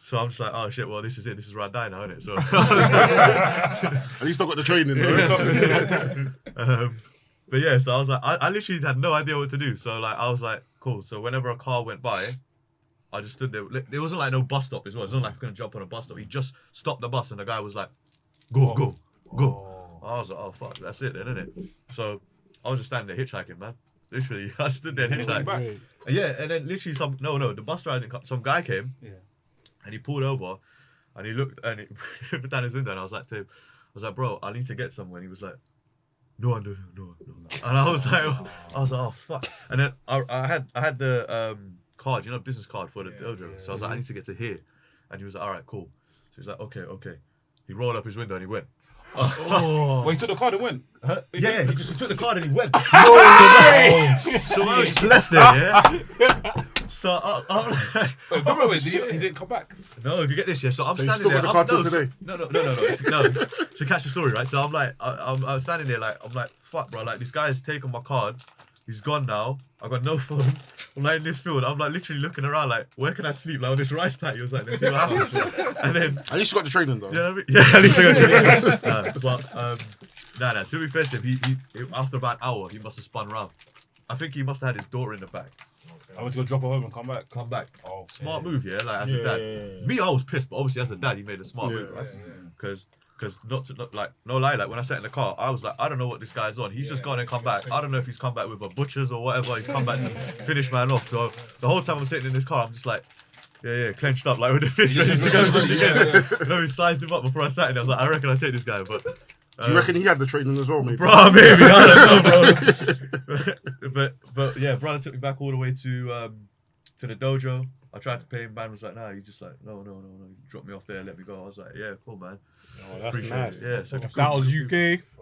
so I'm just like, oh shit, well this is it. This is where I die now, isn't it? So At least I got the training though. But yeah, so I was like, I literally had no idea what to do. So like, I was like, cool. So whenever a car went by, I just stood there. There wasn't like no bus stop as well. It's not like I'm gonna jump on a bus stop. He just stopped the bus, and the guy was like, go. I was like, oh fuck, that's it then, isn't it? So I was just standing there hitchhiking, man. Literally, I stood there hitchhiking. And yeah, and then literally the bus driver didn't come. Some guy came, and he pulled over, and he looked, and he put down his window, and I was like to him, was like, bro, I need to get somewhere. And he was like, no. And I was like, oh fuck. And then I had the card, business card for the dojo. So I was like, I need to get to here. And he was like, all right, cool. So he's like, okay. He rolled up his window and he went. Well, he took the card and went. Yeah, he just took the card and he went. No way! So I just left there, yeah. So I'm like, Wait, he didn't come back. no, you get this, yeah. So I'm So you standing still there. got the card till today? No. To catch the story, right? So I'm like, I'm standing there, like, I'm like, fuck, bro. Like, this guy has taken my card. He's gone now. I got no phone. I'm like in this field. I'm like literally looking around, like, where can I sleep? Like on this rice patty. He was like, let's see what happens. And then, At least you got the training though. you know what I mean? Yeah, at least I got to but nah. To be fair to him, he after about an hour, he must have spun around. I think he must have had his daughter in the back. I went to go drop her home and come back. Come back. Oh, Smart move, yeah. Like as a dad. Yeah. Me, I was pissed, but obviously as a dad, he made a smart move, right? Because not like no lie, like when I sat in the car, I was like, I don't know what this guy's on. He's just gone and come back. I don't know if he's come back with a butcher's or whatever. He's come back to finish man off. So the whole time I'm sitting in this car, I'm just like, yeah, clenched up, like with the fist ready to go just again. You know, he sized him up before I sat in. I was like, I reckon I take this guy, but. Do you reckon he had the training as well, maybe? Bro, maybe I don't know, bro. but yeah, brother took me back all the way to the dojo. I tried to pay him. Man was like, nah, you just like no. You dropped me off there, let me go. I was like, yeah, cool, man. Oh, that's Appreciate nice. it. Yeah, so If that was UK,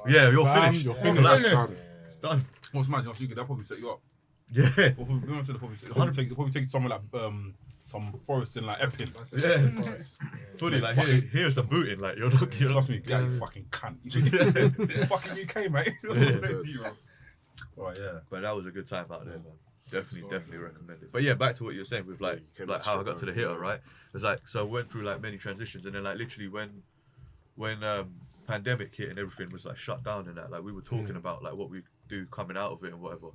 yeah, you're fam, finished. you're You're finished. collapsed. Done. It's done. What's mad? You could probably set you up. Yeah. We went to the probably take somewhere like some forest in like Epping. Yeah. Fully like here's some booting. Like you're not. Trust me, yeah, you fucking cunt. Fucking UK, mate. Right, yeah. But that was a good time out there, man. Definitely recommend it. But yeah, back to what you were saying with like how I got to the hitter, right? It's like so I went through like many transitions, and then like literally when pandemic hit and everything was like shut down and that, like we were talking about like what we do coming out of it and whatever.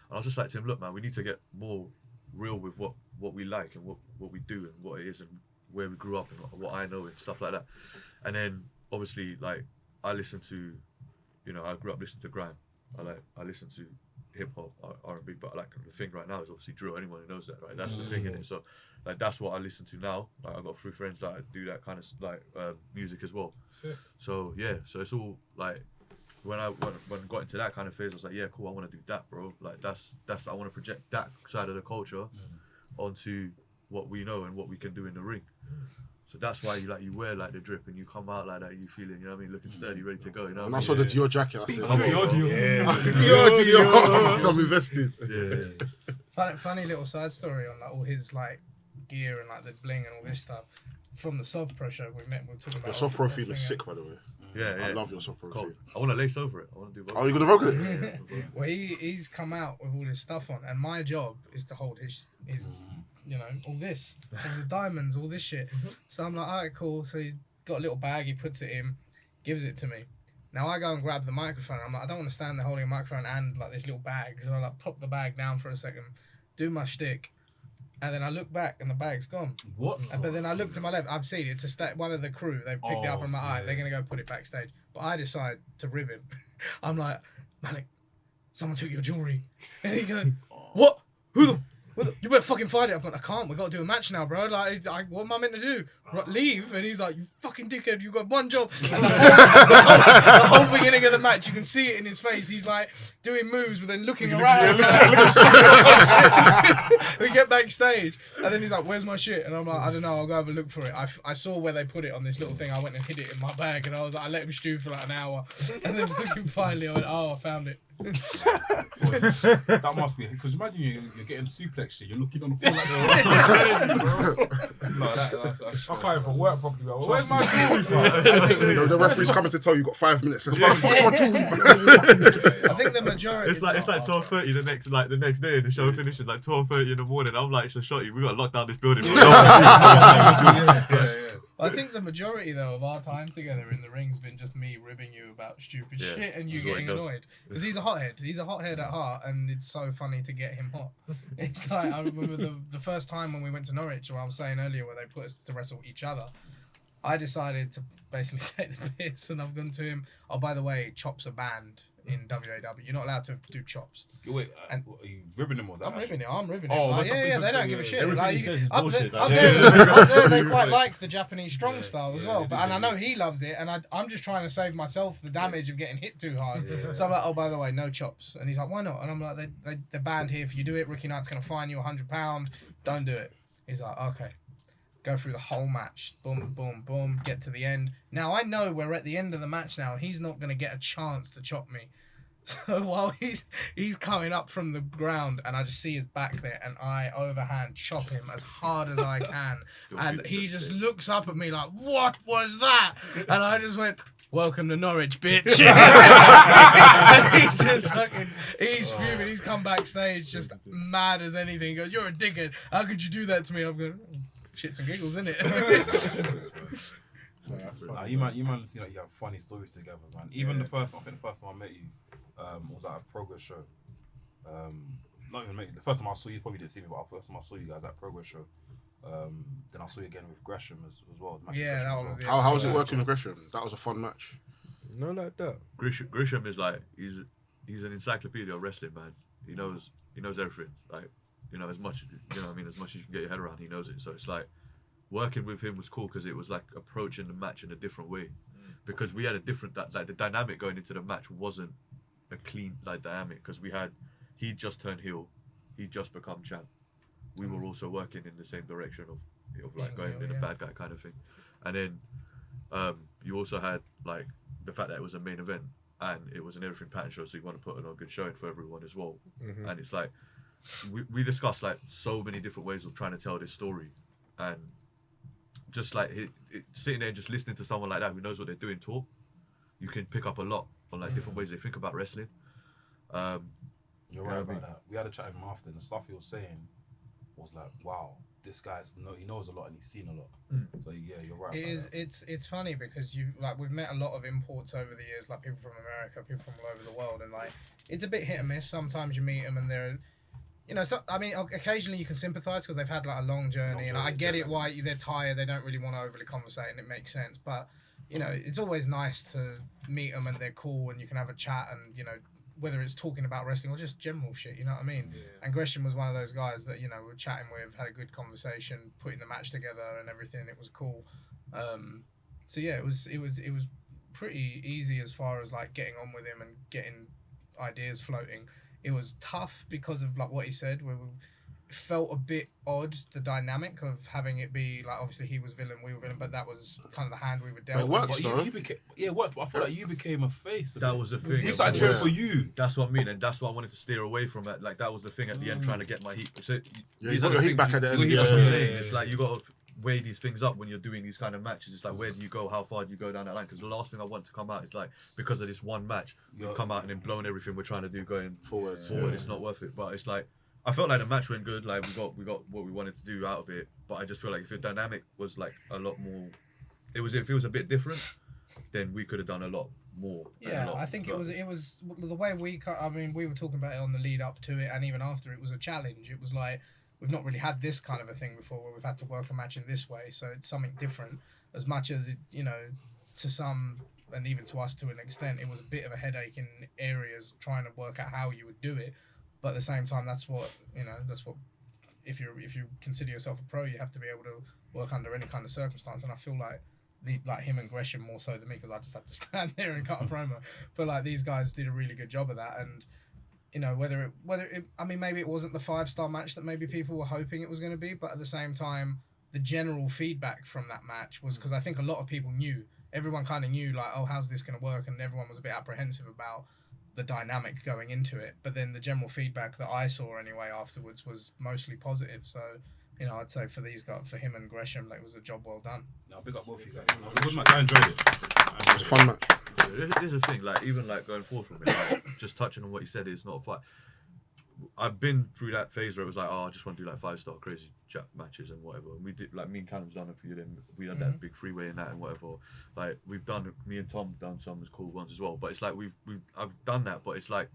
And I was just like to him, look, man, we need to get more real with what we like and what we do and what it is and where we grew up and what I know and stuff like that. And then obviously like I listen to, I grew up listening to grime. I listen to hip hop, R&B, but like the thing right now is obviously drill. Anyone who knows that, right? That's the thing in it. So like that's what I listen to now. Like I got 3 friends that do that kind of like music as well. So yeah, so it's all like when I got into that kind of phase, I was like, yeah, cool, I want to do that, bro. Like that's I want to project that side of the culture onto what we know and what we can do in the ring. So that's why you wear like the drip and you come out like that, you feeling, looking sturdy, ready to go. And I saw the Dior jacket. I said, Dior. Dior. So I'm invested. Yeah. Funny little side story on like all his like gear and like the bling and all this stuff. From the soft pro show we met, we were talking about. Your soft pro feel is sick, by the way. Yeah. I love your soft pro feel. I want to lace over it. I want to do. Oh, you gonna vocal it? Well, he's come out with all this stuff on, and my job is to hold his all this, all the diamonds, all this shit. So I'm like, all right, cool. So he's got a little bag, he puts it in, gives it to me. Now I go and grab the microphone. I'm like, I don't want to stand there holding a microphone and like this little bag. So I like plop the bag down for a second, do my shtick, and then I look back and the bag's gone. What? But then I look to my left. I've seen it. It's one of the crew. They picked it up on my eye. They're gonna go put it backstage. But I decide to rib him. I'm like, Malik, someone took your jewelry. And he goes, what? Who the? You better fucking fight it. I've gone, I can't. We've got to do a match now, bro. Like, what am I meant to do? Leave? And he's like, you fucking dickhead. You've got one job. the whole beginning of the match, you can see it in his face. He's like doing moves, but then looking around. We get backstage, and then he's like, where's my shit? And I'm like, I don't know. I'll go have a look for it. I saw where they put it on this little thing. I went and hid it in my bag, and I was like, I let him stew for like an hour. And then finally, I went, oh, I found it. That must be because imagine you're getting suplexed, you're looking on the floor like no, that's I can't even work properly. Bro. So Where's my jewelry from? The referee's coming to tell you got 5 minutes. It's like, fuck's my jewelry? I think the majority. It's like 12:30 the next day. The show finishes like 12:30 in the morning. I'm like, Shotty, we got to lock down this building. I think the majority though of our time together in the ring's been just me ribbing you about stupid shit and you getting annoyed because he's a hothead. He's a hothead at heart, and it's so funny to get him hot. It's like I remember the first time when we went to Norwich, or I was saying earlier, where they put us to wrestle each other. I decided to basically take the piss, and I've gone to him. Oh, by the way, Chop's a band. in WAW. You're not allowed to do chops. Wait, And- what, are you ribbing them or I'm ribbing it. I'm ribbing it. Oh, Like, that's yeah, something they to don't say, give a yeah. shit. Everything Like, he says is up bullshit, there, like, up there, they Yeah. quite like the Japanese strong Yeah, style as yeah, well. they But do, and I they know do. he loves it, and I'm just trying to save myself the damage of getting hit too hard. So I'm like, oh, by the way, no chops. And he's like, why not? And I'm like, they're banned here. If you do it, Ricky Knight's gonna fine you £100. Don't do it. He's like, okay. Go through the whole match. Boom, boom, boom. Get to the end. Now I know we're at the end of the match now. He's not gonna get a chance to chop me. So while he's coming up from the ground and I just see his back there and I overhand chop him as hard as I can. And he just looks up at me like, what was that? And I just went, welcome to Norwich, bitch. And he just fucking, he's fuming. He's come backstage just mad as anything. He goes, you're a dickhead. How could you do that to me? I'm going, shits and giggles, isn't it? Nah, you man seem like you have funny stories together, man. Even I think the first time I met you was at a Progress show. Not even met you. The first time I saw you, probably didn't see me, but the first time I saw you guys at Progress show. Then I saw you again with Gresham as well. The match with Yeah, Gresham that as was well. the How was it working with Gresham? That was a fun match. No, like that. Grisham is like he's an encyclopedia of wrestling, man. He knows everything. Like, as much as much as you can get your head around, he knows it. So it's like working with him was cool because it was like approaching the match in a different way. Because we had a different the dynamic going into the match wasn't a clean dynamic because he just turned heel, he just become champ. We were also working in the same direction of like going in a bad guy kind of thing, and then you also had like the fact that it was a main event and it was an everything pattern show, so you want to put on a good showing for everyone as well. And it's like we discussed like so many different ways of trying to tell this story, and just like sitting there and just listening to someone like that who knows what they're doing talk, you can pick up a lot on like different ways they think about wrestling. You're right about that. We had a chat with him after, and the stuff he was saying was like, wow, this guy's he knows a lot and he's seen a lot. So yeah, you're right. It's funny because we've met a lot of imports over the years, like people from America, people from all over the world, and like it's a bit hit and miss. Sometimes you meet them and they're, occasionally you can sympathise because they've had like a long journey, and I get it why they're tired, they don't really want to overly conversate, and it makes sense. But it's always nice to meet them and they're cool, and you can have a chat, and whether it's talking about wrestling or just general shit, you know what I mean? Yeah. And Gresham was one of those guys that, we were chatting with, had a good conversation, putting the match together and everything. It was cool. So yeah, it was pretty easy as far as like getting on with him and getting ideas floating. It was tough because of like what he said, where we felt a bit odd, the dynamic of having it be like, obviously he was villain, we were villain, but that was kind of the hand we were dealt It with. works, though. It works, but I feel like you became a face. That was the thing. We started cheering for you. That's what I mean, and that's what I wanted to steer away from. It. Like that was the thing at the end, trying to get my heat. So Yeah, these you are got the your heat things back at the end. That's what I'm saying. Yeah. It's like you got to weigh these things up when you're doing these kind of matches. It's like, where do you go? How far do you go down that line? Because the last thing I want to come out is like, because of this one match, we've come out and then blown everything we're trying to do going forward. It's not worth it. But it's like, I felt like the match went good. Like we got what we wanted to do out of it. But I just feel like if the dynamic was like a lot more, if it was a bit different, then we could have done a lot more. Yeah, I think it was the way we were talking about it on the lead up to it, and even after it was a challenge. It was like, we've not really had this kind of a thing before where we've had to work a match in this way, so it's something different. As much as it, to some and even to us to an extent, it was a bit of a headache in areas trying to work out how you would do it. But at the same time, that's what if you consider yourself a pro, you have to be able to work under any kind of circumstance. And I feel like him and Gresham more so than me, because I just had to stand there and cut a promo. But like these guys did a really good job of that, and whether it maybe it wasn't the 5-star match that maybe people were hoping it was going to be, but at the same time, the general feedback from that match was, because I think a lot of people everyone kind of knew like, oh, how's this going to work, and everyone was a bit apprehensive about the dynamic going into it. But then the general feedback that I saw anyway afterwards was mostly positive. So I'd say for these guys, for him and Gresham, like, it was a job well done. No, big up both of you guys. It was a good match. I enjoyed it. It was a fun match. This is the thing, like even like going forward from it, like, just touching on what you said, it's not a fight. I've been through that phase where it was like, I just want to do like 5-star crazy chat matches and whatever. And we did, like, me and Callum's done a few of them. We had that big freeway and that and whatever. Like me and Tom done some cool ones as well. But it's like I've done that, but it's like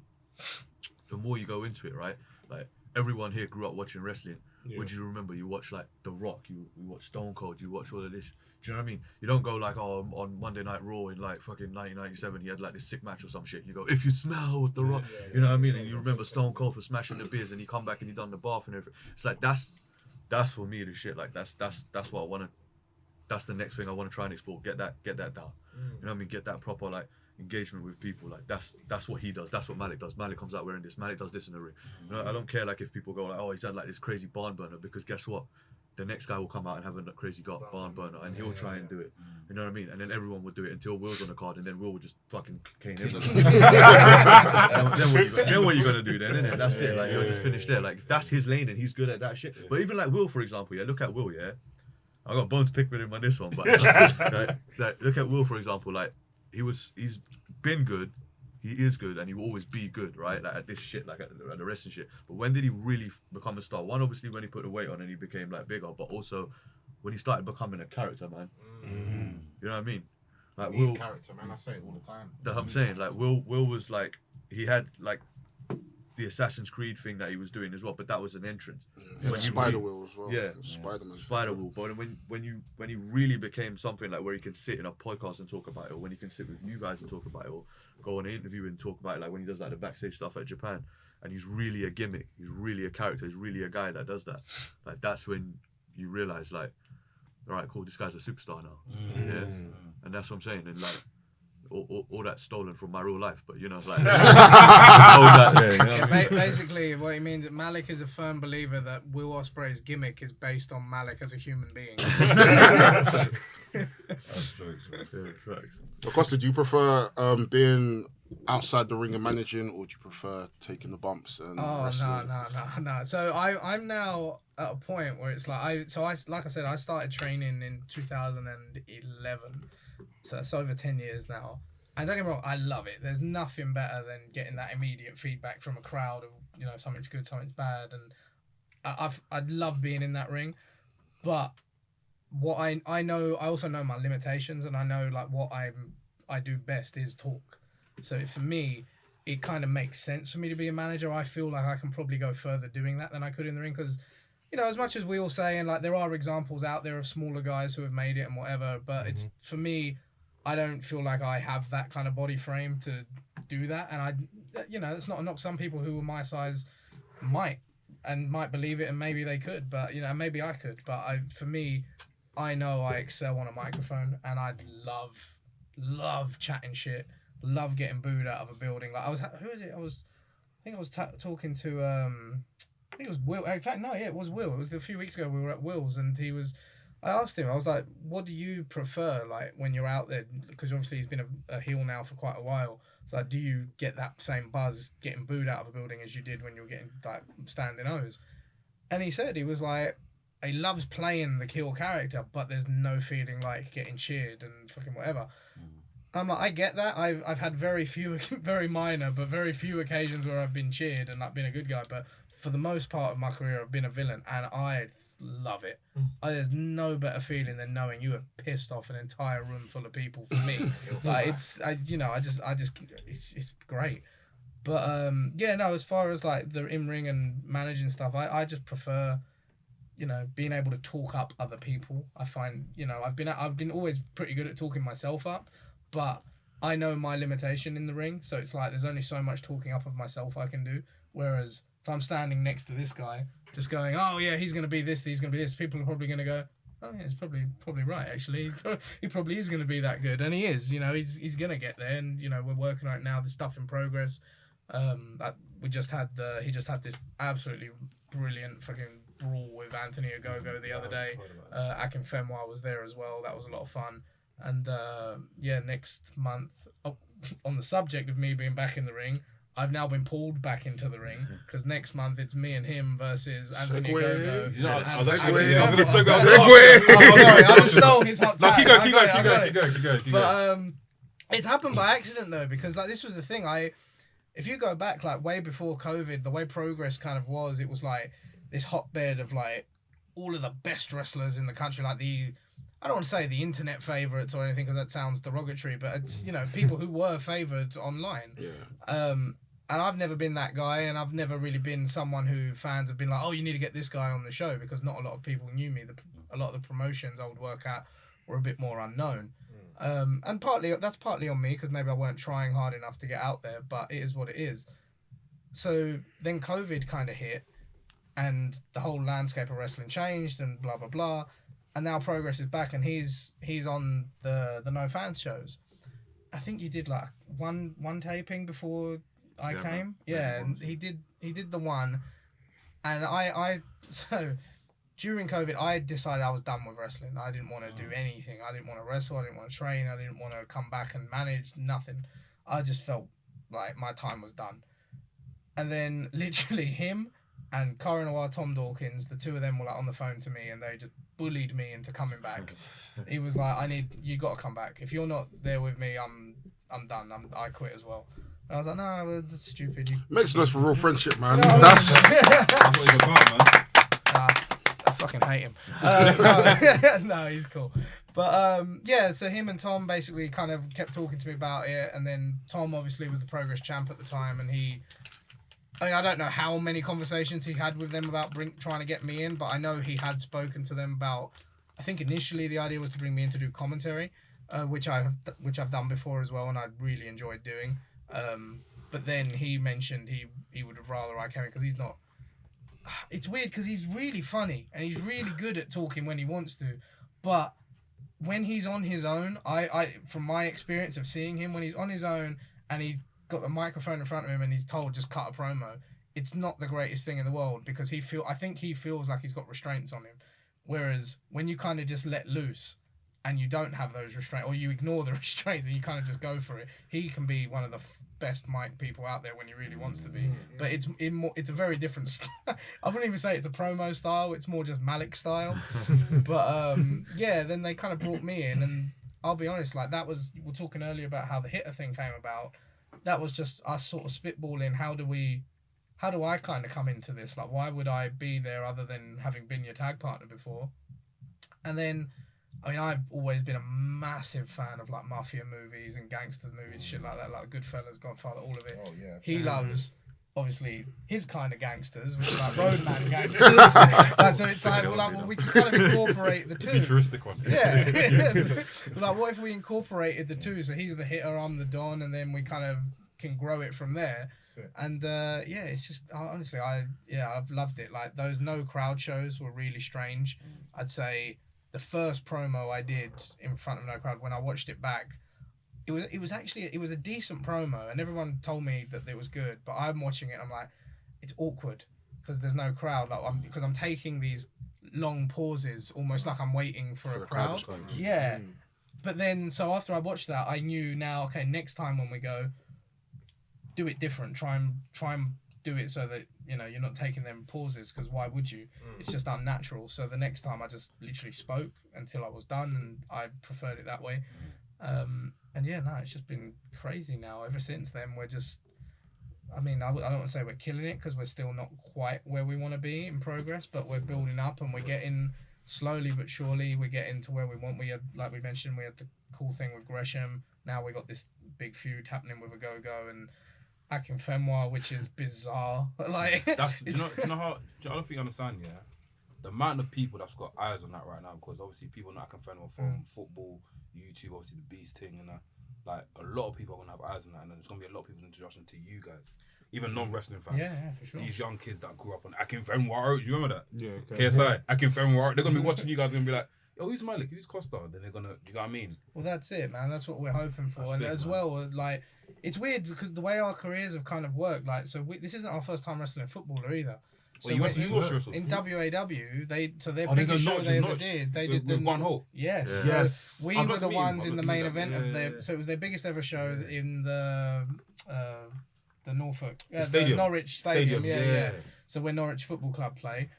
the more you go into it, right? Like everyone here grew up watching wrestling. Yeah. What do you remember? You watch like The Rock, you watch Stone Cold, you watch all of this. Do you know what I mean? You don't go like, oh, on Monday Night Raw in like fucking 1997, he had like this sick match or some shit. You go, if you smell with the Rock, you know what I mean? And you remember Stone Cold for smashing the beers, and he come back and he done the bath and everything. It's like that's for me the shit. Like that's what I want to. That's the next thing I want to try and explore. Get that down. You know what I mean? Get that proper like engagement with people. Like that's what he does. That's what Malik does. Malik comes out wearing this. Malik does this in the ring. You know, I don't care like if people go like, oh, he's had like this crazy barn burner, because guess what? The next guy will come out and have a crazy barn burner, and he'll try and do it. You know what I mean? And then everyone will do it until Will's on the card, and then Will will just fucking cane everyone. then what you gonna do then? Innit? That's it. Like you'll just finish there. Like if that's his lane and he's good at that shit. But even like Will, for example, yeah. Look at Will, yeah. I got bones to pick with him on this one, but like, look at Will, for example. Like he's been good. He is good, and he will always be good, right? Like at this shit, like at the wrestling shit. But when did he really become a star? One, obviously, when he put the weight on and he became like bigger, but also when he started becoming a character, man. You know what I mean? Like Will, character, man. I say it all the time. That's what I'm saying. Like Will was like, he had like the Assassin's Creed thing that he was doing as well, but that was an entrance. Yeah, Spider Will as well. Yeah, Spider Will. But when he really became something like where he can sit in a podcast and talk about it, or when he can sit with you guys and talk about it, or go on an interview and talk about it, like when he does like the backstage stuff at Japan, and he's really a gimmick, he's really a character, he's really a guy that does that. Like that's when you realize, like, all right, cool, this guy's a superstar now. Yeah, and that's what I'm saying. And like all that stolen from my real life, but you know, like basically what he means, Malik is a firm believer that Will Ospreay's gimmick is based on Malik as a human being. That's jokes, man. Kosta, do you prefer being outside the ring and managing, or do you prefer taking the bumps and wrestling? No. So I'm now at a point where it's like I started training in 2011. So it's over 10 years now. And don't get me wrong, I love it. There's nothing better than getting that immediate feedback from a crowd of, you know, something's good, something's bad. And I love being in that ring. But what I know, I also know my limitations, and I know like what I do best is talk. So for me, it kind of makes sense for me to be a manager. I feel like I can probably go further doing that than I could in the ring, because, you know, as much as we all say, and like there are examples out there of smaller guys who have made it and whatever, but it's, for me, I don't feel like I have that kind of body frame to do that. And you know, that's not a knock. Some people who are my size might believe it, and maybe they could, but you know, maybe I could. But for me, I know I excel on a microphone, and I love chatting shit, love getting booed out of a building. Like I think I was talking to I think it was Will. In fact, no, yeah, it was Will. It was a few weeks ago. We were at Will's, and I asked him, I was like, what do you prefer, like, when you're out there? Because obviously he's been a heel now for quite a while. So, like, do you get that same buzz getting booed out of a building as you did when you were getting, like, standing O's? And he said, he was like, he loves playing the heel character, but there's no feeling like getting cheered and fucking whatever. I'm like, I get that. I've had very few, very minor, but very few occasions where I've been cheered and, like, been a good guy. But for the most part of my career, I've been a villain, and I love it. There's no better feeling than knowing you have pissed off an entire room full of people. For me, like it's great. But yeah, no, as far as like the in ring and managing stuff, I just prefer, you know, being able to talk up other people. I find, you know, I've been always pretty good at talking myself up, but I know my limitation in the ring, so it's like there's only so much talking up of myself I can do. Whereas if I'm standing next to this guy, just going, oh yeah, he's going to be this, he's going to be this, people are probably going to go, oh yeah, it's probably right, actually. He probably is going to be that good. And he is, you know, he's going to get there. And, you know, we're working on it now, the stuff in progress. He just had this absolutely brilliant fucking brawl with Anthony Ogogo the other day. Akin Fenwa was there as well. That was a lot of fun. And yeah, next month, on the subject of me being back in the ring, I've now been pulled back into the ring, because next month it's me and him versus Anthony Ogogo. Segue. Sorry, I just stole his hot tag. Keep going. But it's happened by accident though, because like this was the thing. If you go back like way before COVID, the way Progress kind of was, it was like this hotbed of like all of the best wrestlers in the country, like I don't want to say the internet favorites or anything, because that sounds derogatory, but it's, you know, people who were favored online. Yeah. And I've never been that guy, and I've never really been someone who fans have been like, oh, you need to get this guy on the show, because not a lot of people knew me. A lot of the promotions I would work at were a bit more unknown. And that's partly on me because maybe I weren't trying hard enough to get out there, but it is what it is. So then COVID kind of hit, and the whole landscape of wrestling changed, and blah blah blah. And now Progress is back, and he's on the No Fans shows. I think you did like one taping before I came. Man. Yeah, and he did the one, and so during COVID, I decided I was done with wrestling. I didn't want to do anything. I didn't want to wrestle. I didn't want to train. I didn't want to come back and manage. Nothing. I just felt like my time was done. And then literally him and Cara Noir, Tom Dawkins, the two of them were like on the phone to me, and they just bullied me into coming back. He was like, you got to come back. If you're not there with me, I'm done. I quit as well. And I was like, no, that's stupid. Makes sense for real friendship, man. No, That's That's what he's about, man. I fucking hate him. No, he's cool. But yeah, so him and Tom basically kind of kept talking to me about it, and then Tom obviously was the Progress champ at the time, and I don't know how many conversations he had with them about trying to get me in, but I know he had spoken to them about. I think initially the idea was to bring me in to do commentary, which I've done before as well, and I really enjoyed doing. But then he mentioned he would have rather I came in because he's not. It's weird because he's really funny and he's really good at talking when he wants to, but when he's on his own, I from my experience of seeing him, when he's on his own and he's got the microphone in front of him and he's told just cut a promo, it's not the greatest thing in the world because I think he feels like he's got restraints on him. Whereas when you kind of just let loose and you don't have those restraints, or you ignore the restraints and you kind of just go for it, he can be one of the best mic people out there when he really wants to be. But it's a very different style. I wouldn't even say it's a promo style, it's more just Malik style. But yeah, then they kind of brought me in, and I'll be honest, like we were talking earlier about how the hitter thing came about. That was just us sort of spitballing, how do I kind of come into this? Like, why would I be there other than having been your tag partner before? And then, I've always been a massive fan of like mafia movies and gangster movies, shit like that, like Goodfellas, Godfather, all of it. Oh, yeah. He loves, obviously, his kind of gangsters, which are like roadman gangsters. So it's like, we can kind of incorporate the two. Futuristic one. Yeah. Like, what if we incorporated the two? So he's the hitter, I'm the don, and then we kind of can grow it from there. And yeah, it's just honestly, I've loved it. Like those no crowd shows were really strange. I'd say the first promo I did in front of no crowd, when I watched it back, it was a decent promo, and everyone told me that it was good. But I'm watching it, and I'm like, it's awkward because there's no crowd. Like because I'm taking these long pauses, almost like I'm waiting for a crowd. Yeah. But then, so after I watched that, I knew now, okay, next time when we go, do it different. Try and do it so that you're not taking them pauses, because why would you? It's just unnatural. So the next time I just literally spoke until I was done, and I preferred it that way. And yeah, no, it's just been crazy now. Ever since then, we're just. I don't want to say we're killing it because we're still not quite where we want to be in Progress, but we're building up and we're getting slowly but surely. We're getting to where we want. We had, like we mentioned, we had the cool thing with Gresham. Now we got this big feud happening with a Go-Go and Akinfenwa, which is bizarre. Like Do you know how? I don't think you understand. Yeah, the amount of people that's got eyes on that right now, because obviously people know Akinfenwa from football, YouTube, obviously the Beast thing, and like a lot of people are gonna have eyes on that, and then there's gonna be a lot of people's introduction to you guys, even non-wrestling fans. Yeah, for sure. These young kids that grew up on Akinfenwa, do you remember that? Yeah, okay. KSI, Akinfenwa, they're gonna be watching you guys, gonna be like, oh, who's Malik? Who's Kosta? Then they're gonna, do you know what I mean? Well, that's it, man. That's what we're hoping for. That's and big, as man. well, like, it's weird because the way our careers have kind of worked, like, so this isn't our first time wrestling a footballer either. So Well, you wrestled in WAW, their Oh, biggest they show got they ever Norwich. did, they With did One Hope. Yes. Yeah. So Yes. we I was were about the to meet him. ones I in was the about to main meet event that. of Yeah, their. yeah. So it was their biggest ever show in the Norfolk, the stadium. Norwich Stadium. Yeah. Yeah. So where Norwich Football Club play,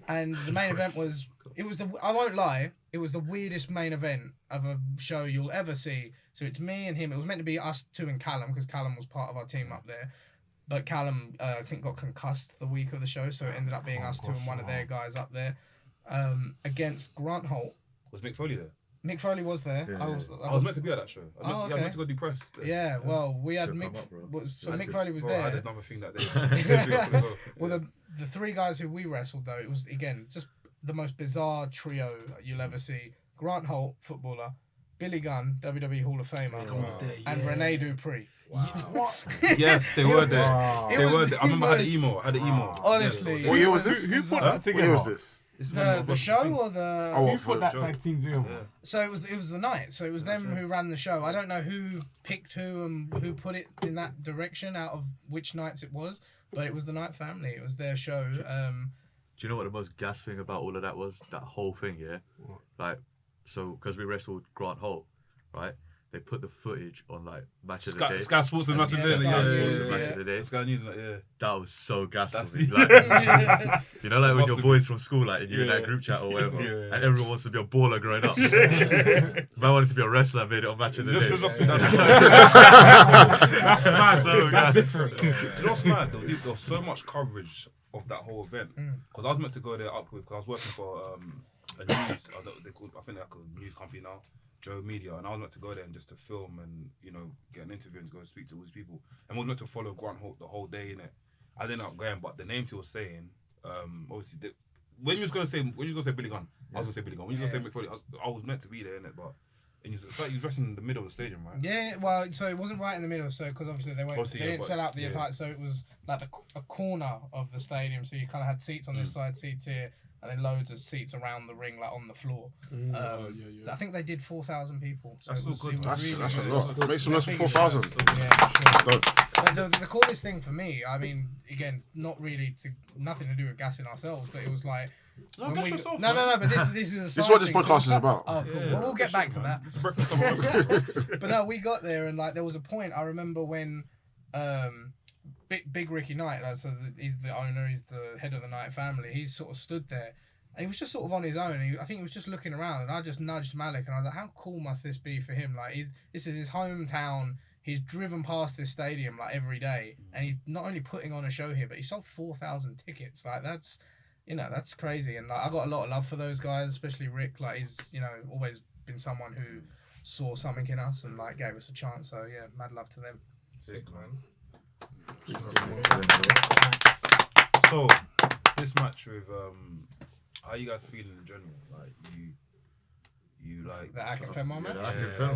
and the main event was. I won't lie, it was the weirdest main event of a show you'll ever see. So it's me and him. It was meant to be us two and Callum, because Callum was part of our team up there. But Callum, I think, got concussed the week of the show, so it ended up being us two and one of their guys up there. Against Grant Holt. Was Mick Foley there? Mick Foley was there. Yeah, I was meant to be at that show. I was okay. meant to go do press. there. Yeah, well, we had Should've Mick. come up, bro. So Mick Like, Foley was Bro, I had there. another thing that day. Well, the three guys who we wrestled, though, it was, again, just the most bizarre trio you'll ever see. Grant Holt, footballer, Billy Gunn, WWE Hall of Famer, and Rene Dupree. Wow. What? Yes, they were there. Wow. They were there. I remember I had the most- emo. Honestly. What year was this? Who put that What year together? was this? The show or the... Oh, Who what, for put that Joe? tag team together? So it was the night. So it was them who ran the show. I don't know who picked who and who put it in that direction out of which nights it was, but it was the Night Family. It was their show. Do you know what the most gas thing about all of that was? That whole thing, yeah? Like, so, because we wrestled Grant Holt, right? They put the footage on, like, Match of the Day. Sky Sports and Match of the Day. Sky News, Match of the Day. Sky News, yeah. That was so gas That's for me. the- Like, you know, like when Must your have boys from school, like, and you're in Yeah. that group chat or whatever, Yeah. and everyone wants to be a baller growing up. Man wanted to be a wrestler, made it on Match of the Day. That's That's so gas. different. Do you know what's mad? There was so much coverage of that whole event. Because I was meant to go there up with, because I was working for a news, I think they're like a news company now, Joe Media, and I was meant to go there and just to film and, you know, get an interview and go speak to all these people. And we was meant to follow Grant Holt the whole day, innit? I ended up going, but the names he was saying, obviously, when you was gonna say Billy Gunn, I was gonna say Billy Gunn. When you was gonna say McFoley, I was meant to be there, innit? But and it's like he was dressing in the middle of the stadium, right? Yeah, well, so it wasn't right in the middle, so because obviously they didn't sell out the entire, so it was like a corner of the stadium, so you kind of had seats on this side, seats here, and then loads of seats around the ring, like on the floor. So I think they did 4,000 people. So That's it was, so good, it was man. really That's a good. lot. Make some noise for Big as 4,000. well. Yeah, for sure. Don't. But the coolest thing for me, I mean, again, nothing to do with gassing ourselves, but it was like. No, when gas we- yourself, no, man. but this is a This is side what this thing, so podcast is we- about. Oh, cool. Yeah, Well, we'll get back to that. It's a breakfast conversation. But no, we got there and like there was a point I remember when Big Ricky Knight, so he's the owner, he's the head of the Knight family. He's sort of stood there. And he was just sort of on his own. I think he was just looking around, and I just nudged Malik, and I was like, "How cool must this be for him? Like, this is his hometown. He's driven past this stadium like every day, and he's not only putting on a show here, but he sold 4,000 tickets. Like that's." That's crazy, and like I got a lot of love for those guys, especially Rick. Like he's, always been someone who saw something in us and like gave us a chance. So yeah, mad love to them. Sick, man. So, this match with how you guys feeling in general? Like you like The Akin Fenmar match. Okay. So- How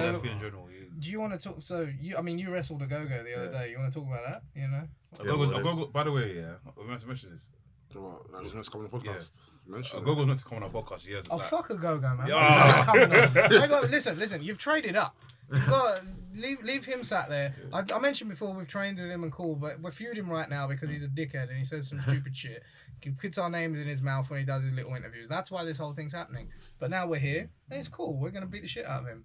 you guys feel in general? Do you want to talk? So you wrestled a Go-Go the other day. You want to talk about that? Agogo's, by the way, we meant to mention this. Well, that was meant to come on the podcast. Mention it. Agogo's meant to come on our podcast. Yes. Oh, fuck a Go-Go, man. Yeah. Listen, you've traded up. You've got leave him sat there. I mentioned before we've trained with him and cool, but we're feuding right now because he's a dickhead and he says some stupid shit. He puts our names in his mouth when he does his little interviews. That's why this whole thing's happening. But now we're here and it's cool. We're gonna beat the shit out of him.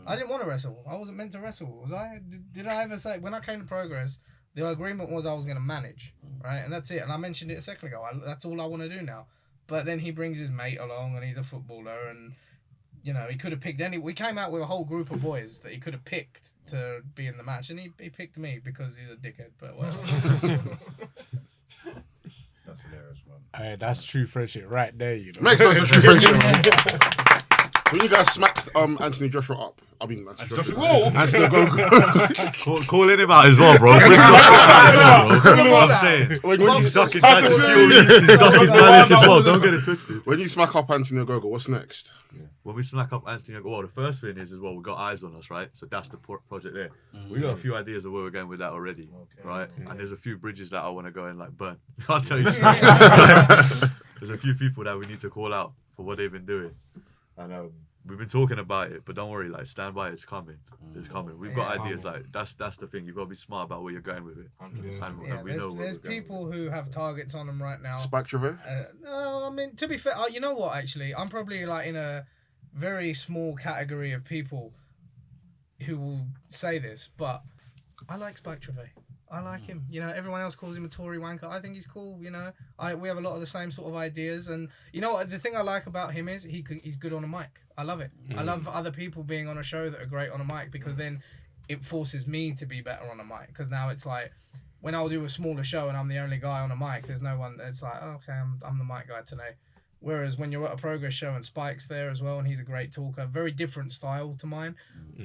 I didn't want to wrestle. I wasn't meant to wrestle. Was I? Did I ever say when I came to Progress? The agreement was I was going to manage, right? And that's it. And I mentioned it a second ago. That's all I want to do now. But then he brings his mate along and he's a footballer and, he could have picked any... We came out with a whole group of boys that he could have picked to be in the match. And he picked me because he's a dickhead, but whatever. That's hilarious, man. Hey, that's true friendship right there, Makes sense for true friendship. Man. When you guys smacked Anthony Joshua up, Whoa! Anthony Go-Go. Calling him out as well, bro. I'm saying. When you He's ducking tight security. He's ducking Malik as well. Don't get it twisted. when you smack up Anthony Go-Go, what's next? When we smack up Anthony, well, the first thing is as well, we got eyes on us, right? So that's the project there. We got a few ideas of where we're going with that already, right? And there's a few bridges that I want to go and like burn. I'll tell you. There's a few people that we need to call out for what they've been doing, and we've been talking about it. But don't worry, like stand by, it's coming. It's coming. We've got ideas. Like that's the thing. You've got to be smart about where you're going with it. And we know where there's we're going. people who have targets on them right now. Spike Trevor? No, I mean, to be fair, you know what, actually? I'm probably like in a very small category of people who will say this, but I like Spike Trevor. I like him. Everyone else calls him a Tory wanker. I think he's cool. We have a lot of the same sort of ideas, and the thing I like about him is he's good on a mic. I love it. I love other people being on a show that are great on a mic because then it forces me to be better on a mic. Because now it's like when I'll do a smaller show and I'm the only guy on a mic, there's no one. It's like okay, I'm the mic guy today. Whereas when you're at a Progress show and Spike's there as well, and he's a great talker, very different style to mine,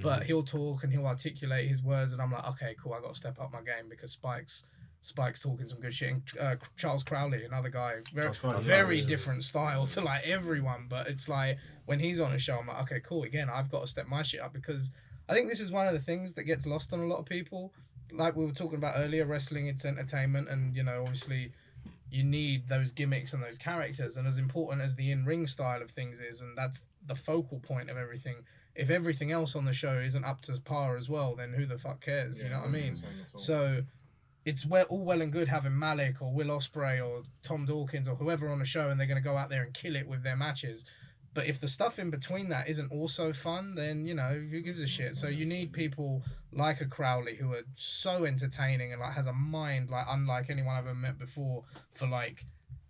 but he'll talk and he'll articulate his words, and I'm like, okay, cool, I got to step up my game because Spike's Spike's talking some good shit. And Charles Crowley, another guy, Crowley, very yeah. different style to like everyone. But it's like when he's on a show, I'm like, okay, cool. Again, I've got to step my shit up because I think this is one of the things that gets lost on a lot of people. Like we were talking about earlier, wrestling, it's entertainment, and obviously you need those gimmicks and those characters, and as important as the in-ring style of things is, and that's the focal point of everything. If everything else on the show isn't up to par as well, then who the fuck cares? You know what I mean? So it's all well and good having Malik or Will Ospreay or Tom Dawkins or whoever on the show, and they're going to go out there and kill it with their matches. But if the stuff in between that isn't also fun, then, who gives a shit? So you need people like a Crowley who are so entertaining and like has a mind like unlike anyone I've ever met before for like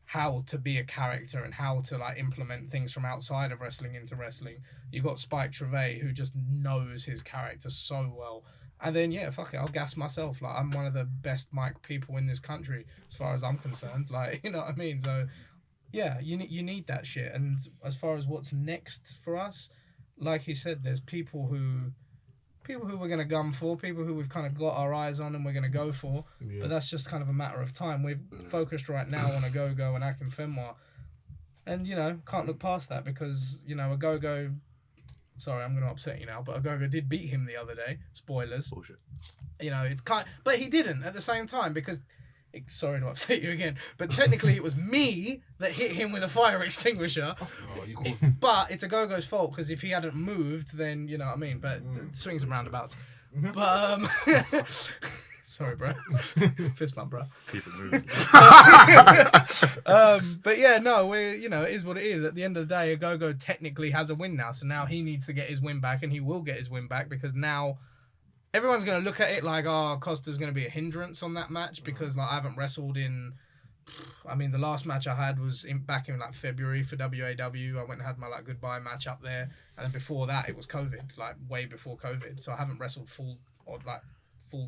how to be a character and how to like implement things from outside of wrestling into wrestling. You got Spike Trevay who just knows his character so well. And then, yeah, fuck it, I'll gas myself. Like, I'm one of the best mic people in this country as far as I'm concerned. Like, you know what I mean? So... yeah, you need that shit. And as far as what's next for us, like he said, there's people who we're going to gun for, people who we've kind of got our eyes on and we're going to go for. Yeah. But that's just kind of a matter of time. We're focused right now on Agogo and Akinfenwa. And, can't look past that because, Agogo... sorry, I'm going to upset you now, but Agogo did beat him the other day. Spoilers. Bullshit. It's but he didn't at the same time because... sorry to upset you again, but technically it was me that hit him with a fire extinguisher. But it's Agogo's fault because if he hadn't moved, then you know what I mean. But swings and roundabouts. But sorry, bro. Fist bump, bro. Keep it moving. But yeah, no, it is what it is. At the end of the day, Agogo technically has a win now, so now he needs to get his win back, and he will get his win back because now. Everyone's going to look at it like, Kosta's going to be a hindrance on that match because like I haven't wrestled in... I mean, the last match I had was back in like February for WAW. I went and had my like goodbye match up there. And then before that, it was COVID, like way before COVID. So I haven't wrestled full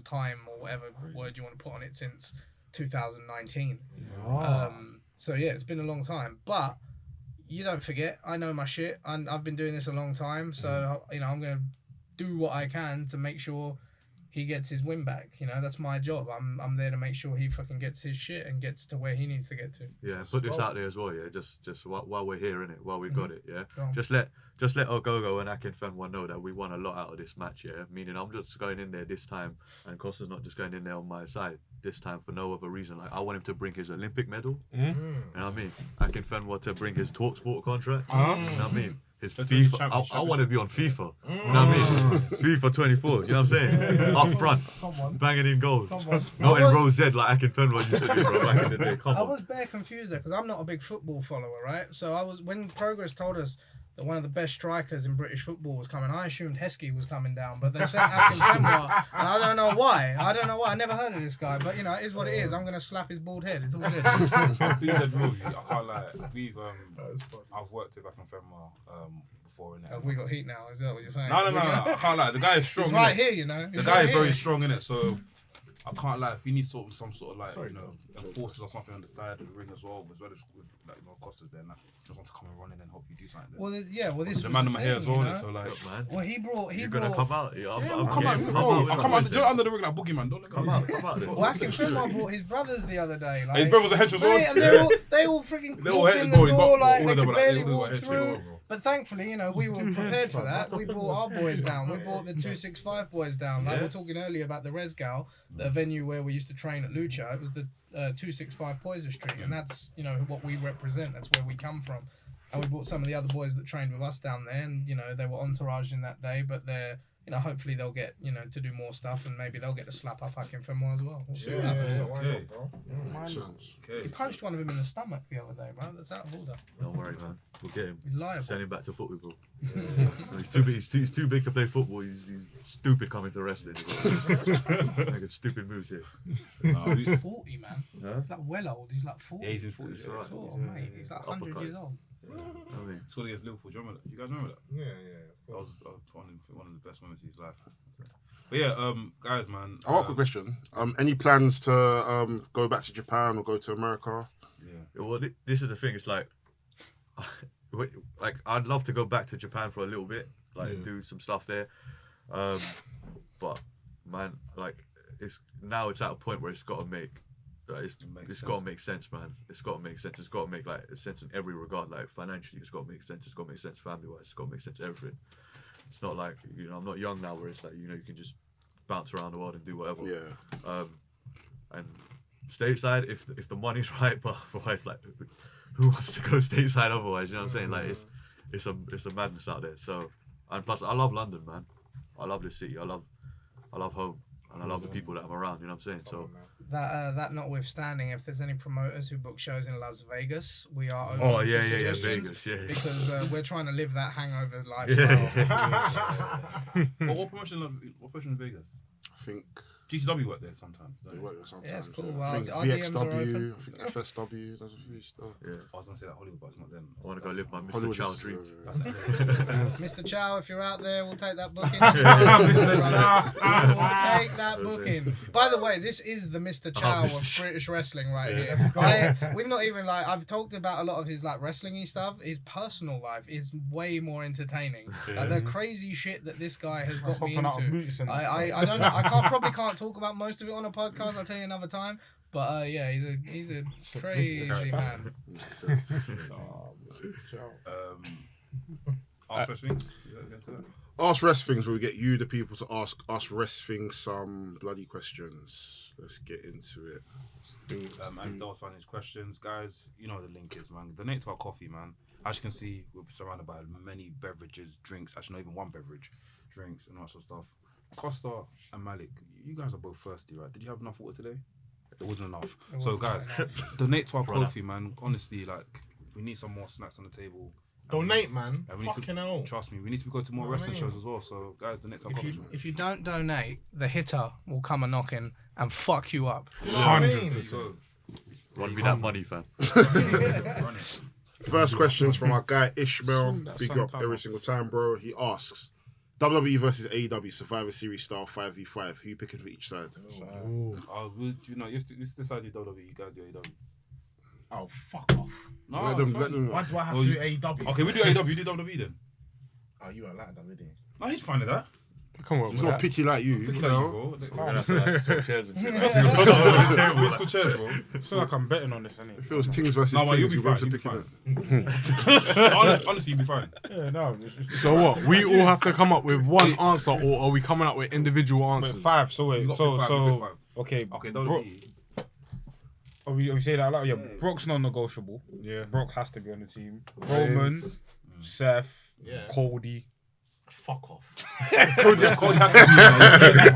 time or whatever word you want to put on it since 2019. So yeah, it's been a long time. But you don't forget, I know my shit. I've been doing this a long time. So, I'm going to do what I can to make sure he gets his win back. That's my job. I'm there to make sure he fucking gets his shit and gets to where he needs to get to. Yeah, put this out there as well, yeah. Just while we're here, innit? While we've got it, yeah. Just let Ogogo and Akinfenwa know that we won a lot out of this match, yeah. Meaning I'm just going in there this time, and Kosta's not just going in there on my side this time for no other reason. Like I want him to bring his Olympic medal. You know what I mean? Akinfenwa to bring his TalkSport contract. You know what I mean? His FIFA. I want to be on FIFA. You know what I mean? FIFA 24. You know what I'm saying? Up front, banging in goals. Not in row Z like Akinfenwa used to be, bro, back in the day. I was bare confused there because I'm not a big football follower, right? So when Progress told us that one of the best strikers in British football was coming, I assumed Heskey was coming down, but they sent Akinfenwa, and I don't know why. I never heard of this guy, but it is what it is. I'm gonna slap his bald head. It's all good. I can't lie. I've worked with Akinfenwa before. Have we got heat now? Is that what you're saying? No. I can't lie. The guy is strong. He's right here, The guy is very strong in it, so. I can't lie. If you need some sort of enforcers or something on the side of the ring as well as Kosta's there, just want to come and run in and help you do something. There. Well, this the man in my hair as well, so like. Well, he brought. You're gonna come out. I'll come out. Don't under the ring like boogeyman. Don't let come out. Well, Akinfenwa brought his brothers the other day. Like, his brothers are hench as well. And they all freaking walked in the door like they could barely walk through. But thankfully, we were prepared for that. We brought our boys down. We brought the 265 boys down. Like we were talking earlier about the Resgal, the venue where we used to train at Lucha. It was the 265 Poison Street, and that's what we represent. That's where we come from. And we brought some of the other boys that trained with us down there, and they were entourage in that day. But they're hopefully they'll get to do more stuff, and maybe they'll get to slap up Akinfenwa as well. We'll see what happens. He punched one of him in the stomach the other day, bro. That's out of order. Don't worry, man. We'll get him. He's liable. Send him back to football. He's too big to play football. He's stupid coming to wrestling. Making stupid moves here. He's 40, man. Huh? He's like well old. He's like 40. Yeah, he's in 40. He's right. Mate. He's like 100 years old. It's what he has Liverpool. Do you remember that? You guys remember that? Yeah. That was one of the best moments of his life. But yeah, guys, man. I got a quick question. Any plans to go back to Japan or go to America? Yeah. Well, this is the thing. It's like I'd love to go back to Japan for a little bit, do some stuff there. But man, it's at a point where it's got to make Like it's got to make sense, man. It's got to make sense. It's got to make like sense in every regard. Like financially, it's got to make sense. It's got to make sense family-wise. It's got to make sense everything. It's not like I'm not young now where it's like you can just bounce around the world and do whatever. Yeah. And stateside, if the money's right, but otherwise, like who wants to go stateside otherwise? You know what I'm saying? Like it's a madness out there. So and plus, I love London, man. I love this city. I love home. And I love the people that I'm around, you know what I'm saying? So that notwithstanding, if there's any promoters who book shows in Las Vegas, we are open oh to yeah, suggestions Vegas, yeah. because we're trying to live that hangover lifestyle. What promotion in Vegas? I think GCW work there sometimes. they work there sometimes. Yeah, it's cool. I Well, think our DMs are VXW, open. I think FSW, there's a few stuff. Yeah. I was gonna say that Hollywood, but it's not them. I want to go live my Mr. Hollywood Chow is, dreams. Mr. Chow, if you're out there, we'll take that booking. Mr. Chow. We'll take that booking. By the way, this is the Mr. Chow of British wrestling right here. We've not even I've talked about a lot of his wrestling-y stuff. His personal life is way more entertaining. Like the crazy shit that this guy has got me into. I don't know. I probably can't talk about most of it on a podcast. I'll tell you another time. But yeah, he's a crazy man. Ask Wrestlings. Ask Wrestlings, where we get you, the people, to ask us Wrestlings some bloody questions. Let's get into it. As Dale's finding his questions, guys, you know what the link is, man. Donate to our coffee, man. As you can see, we're surrounded by many beverages, drinks. Actually, not even one beverage, drinks and all that sort of stuff. Kosta and Malik, you guys are both thirsty, right? Did you have enough water today? There wasn't enough. So, guys, donate to our coffee, man. Honestly, we need some more snacks on the table. Donate, man. Fucking hell. Trust me, we need to go to more wrestling shows as well. So, guys, donate to our coffee. If you don't donate, the hitter will come a knocking and fuck you up. 100%. Run me that money, fam. Run it. First question's from our guy Ishmael. Big up every single time, bro. He asks, WWE versus AEW Survivor Series style 5v5. Who you picking for each side? This decided WWE, you guys do AEW. Oh, fuck off. No, Let them. Why do I have to do AEW? Okay, we do AEW, you do WWE then. Oh, you weren't like that, did you? No, he's fine with that. Come on, He's not picky like you. Pick You like you, know? bro. We're gonna have to swap chairs and shit. Musical chairs, bro. I feel like I'm betting on this, innit? If it was Tings versus No, but Tings, you'll be you'll be able fine, to you'll be pick it. Honestly, you'll be fine. Yeah, no. So what? We all have to come up with one answer, or are we coming up with individual answers? Five. So wait. You got five. Okay. Okay, Brock. WWE. Are we say that out loud? Yeah. Brock's non-negotiable. Yeah. Brock has to be on the team. Roman, Seth, Cody. Fuck off. Cody has to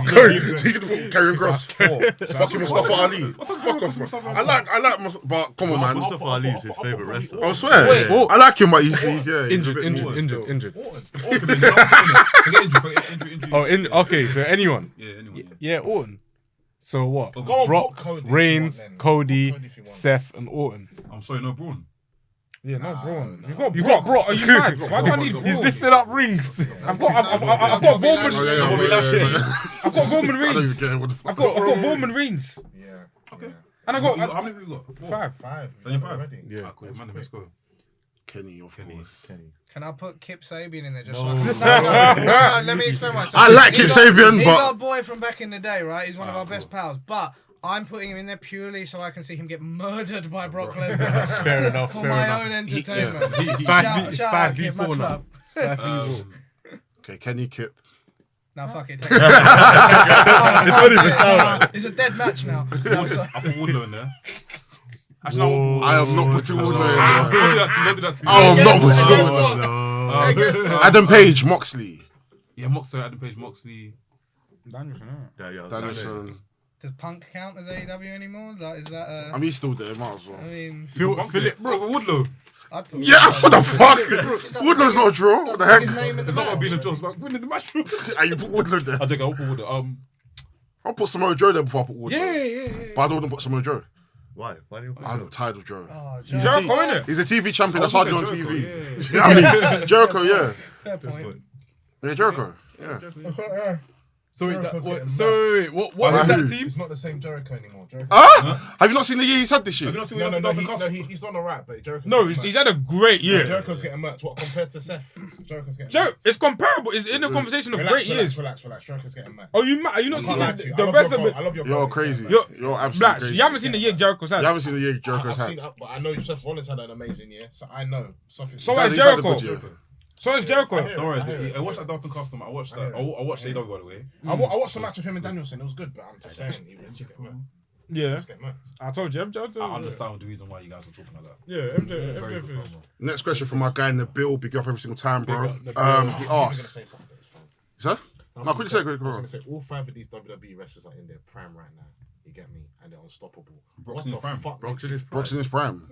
Sorry, so you can put Karrion Cross. Fucking Mustafa Ali. Fuck off, man. I like Mustafa, but come on, man. Mustafa Ali is his favourite wrestler. I swear. Wait, I like him, but he's Injured. Injury. Oh, okay. So anyone? Yeah, anyone. Yeah, Orton. So what? Go on, Brock, put Cody if you Reigns, want then. Cody, Put Cody if you want. Seth, and Orton. I'm sorry, no Braun. Yeah, no, Braun. no. You got Brock. Are you mad? Why do I need He's Braun? lifting up rings. I've got Roman. Oh, yeah. I've got Roman I don't even Reigns. care what the fuck. I've got Roman Reigns. Yeah. Okay. Yeah. And I got How many have you got? 5. 5. Then you're 5. Already. Yeah. Ah, cool. Mandem, let's go. Kenny, of course. Can I put Kip Sabian in there just No. no, let me explain myself. I like Kip He's our- Sabian, He's but our boy from back in the day, right? He's one of our best pals. But I'm putting him in there purely so I can see him get murdered by Brock Lesnar. Fair enough. For Fair my enough. own entertainment. It's Shout 5v4 out, Kip, much now. love. It's 5v4. okay, Kenny, Kip. No, fuck it. don't even sound It's a dead match now. No, sorry. I put Wardlow in there. Actually, no, I am not putting Wardlow in Don't there. do that to me. Don't do that to me. I am not putting Wardlow. No. Adam Page, Moxley, Yeah, Moxley, Adam Page, Moxley. Danielson, innit? Danielson. Does Punk count as AEW anymore? Is that? I mean, he's still there, might as well. I mean, Philip, Bro, Wardlow. I'd put Yeah, what the fuck? Wardlow's not a draw. What the heck? His name in the It's not about match. being a joke, it's about winning the match. Are you put Wardlow there? I'll take it, I'll put Wardlow. I'll put Samoa Joe there before I put Wardlow. Yeah. But I don't want to put Samoa Joe. Why? Why do you put I'm tired of Joe. Oh, He's a Jericho, T- innit? He's a TV champion that's hardly on TV. Yeah. You know what I mean? Jericho, yeah. fair point. Yeah, Jericho. Yeah. So wait, Jericho's getting what is that team? It's not the same Jericho anymore. Jericho. Have you not seen the year he's had this year? Have you not seen No, what he does? he's done alright, but Jericho's No, getting he's merch. had a great year. Jericho's getting merch. What compared to Seth? Jericho's getting merch. It's comparable. It's in the conversation of great years. Relax. Jericho's getting merch. Are you mad? Are you not I seeing can't lie to you. the rest of it? I love your You're goal. crazy. You're- You're absolutely Blacks, crazy. you haven't seen the year Jericho's had. You haven't seen the year Jericho's I've seen, had. but I know Seth Rollins had an amazing year, so I know something. So He's has had a Jericho. good year. So is Jericho. I hear Don't worry, I hear it. I watched that Dalton Custom. I watched that. I watched AW by the way. I watched the match with him and Danielson. It was good, but I'm just saying he was just getting merch. Yeah, Just getting merch. I told you. I understand the reason why you guys are talking like that. Yeah, Very good MJ. promo. Next question from my guy in the bill. Big up every single time, bro. He I was gonna asked. say something. It's fine. Sir? No, quickly say, I was quickly. gonna say all 5 of these WWE wrestlers are in their prime right now. You get me? And they're unstoppable. Brock's What in the his prime. fuck? Brock's makes in you- his Brock's in his prime.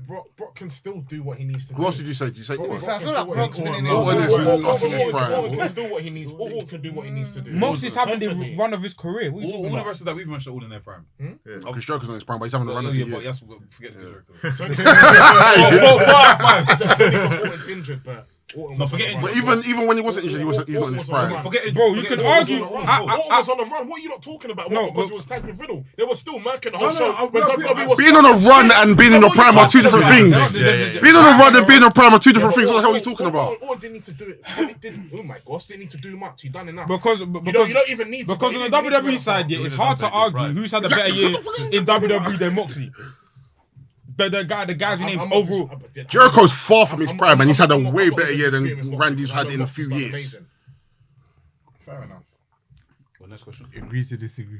Well, Brock can still do what he needs to do. Who else did you say? Did you say Brock- Orton? I feel like Brock's been in his Orton is prime. not in his prime. Orton can still what he needs. Orton can do what he needs to do. Most is having the Definitely. run of his career. What are you All talking the about? wrestlers that we've mentioned are all in their prime. Chris Jericho's not in his prime, but he's having a run of the Yeah, year. but yes, forget Jericho. So it's only because Orton's injured, but Orton No, was forgetting- on the But run. even when he wasn't injured, he's not in his prime. Forget Bro, you can argue. Orton was on the run. What are you not talking about? No, What, because but- he was tagged with Riddle. They were still murking the whole No, show no, when WWE was Being on a run and being in your prime are two different things. Being on a run and being in your prime are two different things. What the hell are you talking about? Orton didn't need to do it. Oh my gosh, didn't need to do much. He done enough. Because you don't even need to. because on the WWE side, yeah, it's hard to argue who's had a better year in WWE than Moxley. The guys who named overall. Jericho's far from his prime, and he's had a way better year than Randy's had in a few years. Fair enough. Well, next question. Agree to disagree.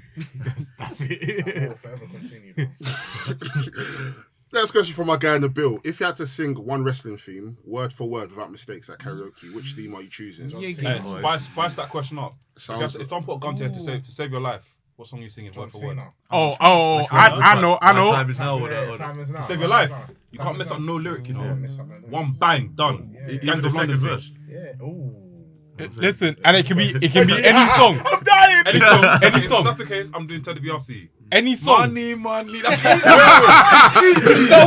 That's it. Will forever continue. Bro. Next question from my guy in the bill. If you had to sing one wrestling theme, word for word, without mistakes at karaoke, which theme are you choosing? Hey, spice that question up. Sounds- If someone put a gun to your head to save your life, what song are you singing word for word? I know. Time is now. Time is now. Save your life. You can't mess up no lyric, you know. One bang, done. Gangs of London verse. Yeah. Ooh. Listen, and it can be any song. I'm dying. Any song, Any song. If that's the case, I'm doing Ted DiBiase. Any song. Money. That's So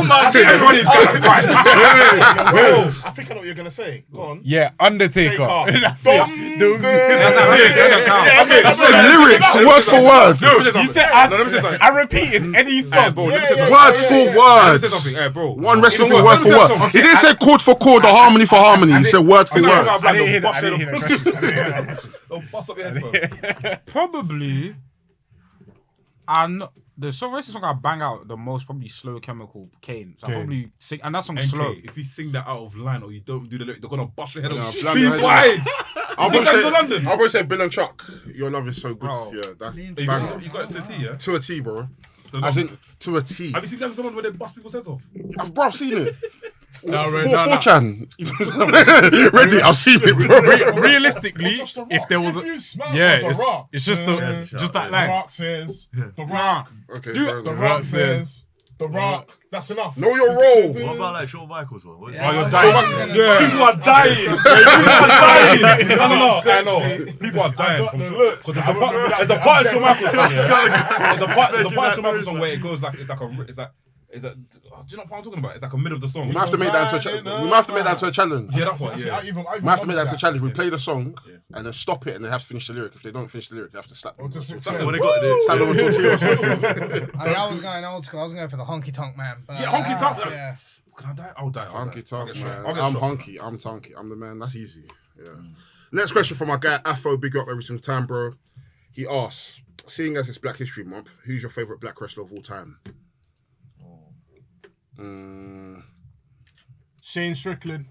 much. Everyone is going Bro, I think I know what you're gonna say. Go on. Yeah, Undertaker. Taker. That's Dum, it. dum. Okay, That's the lyrics, word for word. You said let me say something. I'm repeating any song. Bro, let me say Yeah, something. Word yeah, for yeah. Let me say word. something. Hey, bro. One wrestling You know thing, what? word for Let me say word. something. He didn't say chord for chord or harmony for harmony. He said word for I'm not word. gonna I didn't hear that. Don't I didn't hear that question. Don't bust up your headphone. Probably, the rest of the song I bang out the most probably Slow Chemical Kane. So I probably sing, and that song's slow. NK, if you sing that out of line or you don't do the lyric, they're gonna bust your head Yeah, off. blam Be your head wise. I'll Is it probably Gangs say, of London? I'll probably say Bill and Chuck. Your love is so good. Bro. Yeah, that's You banger. got it to a T, yeah? To a T, bro. So As in, to a T. have you seen Gangs of London where they bust people's heads off? Bro, I've seen it. No, 4chan. Ready? I've seen it, bro. Realistically, Just The Rock. if there was If a you smell yeah, The Rock. it's just just that The line. Rock says. The Rock. Okay, Do- fair The enough. Rock says. The Rock. That's enough. Know your role. What about like Shawn Michaels one? What's Yeah, you're I was dying. gonna Yeah. say- People are dying. People are dying. I know. Sexy. People are dying. got From the so look. there's I a remember that. there's a part of Shawn Michaels song. There's a part of Shawn Michaels song where it goes like do you know what I'm talking about? It's like a mid of the song. We might have to make that into a we might have to make that into a challenge. Yeah, that part. Actually, Yeah. I even We might have to make that into a remember challenge. We play the song and then stop it and they have to finish the lyric. If they don't finish the lyric, they have to slap them. just Slap What they got to do? them on tortilla or something. I mean, I was going old school. I was going for the honky tonk man. But, Yeah, honky tonk. Yeah. Can I die? I'll die. Honky tonk, man. I'll get I'm shot. honky. I'm tonky. I'm the man. That's easy. Yeah. Next question from my guy Afo. Big up every single time, bro. He asks, seeing as it's Black History Month, who's your favorite black wrestler of all time? Shane Strickland.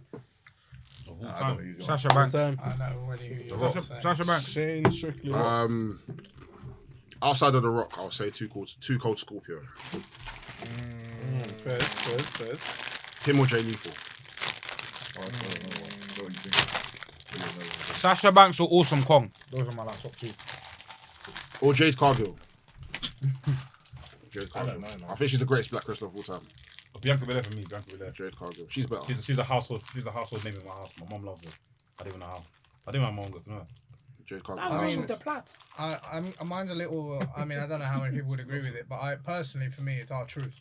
Of all time. Sasha Banks. I know already who you're going to say. Sasha Banks. Shane Strickland. Outside of the Rock, I'll say Too Cold Scorpio. First. Him or Jay Lethal. Sasha Banks or Awesome Kong. Those are my last top two. Or Jade Cargill. Jade Cargill. I think she's the greatest black wrestler of all time. Bianca Belair for me. Bianca Belair. Jade Cargill. She's better. She's a household name in my house. My mom loves her. I don't even know how. I didn't know my mom got to know her. Jade Cargill. I mean, mine's a little. I mean, I don't know how many people would agree with it, but I personally, for me, it's R-Truth.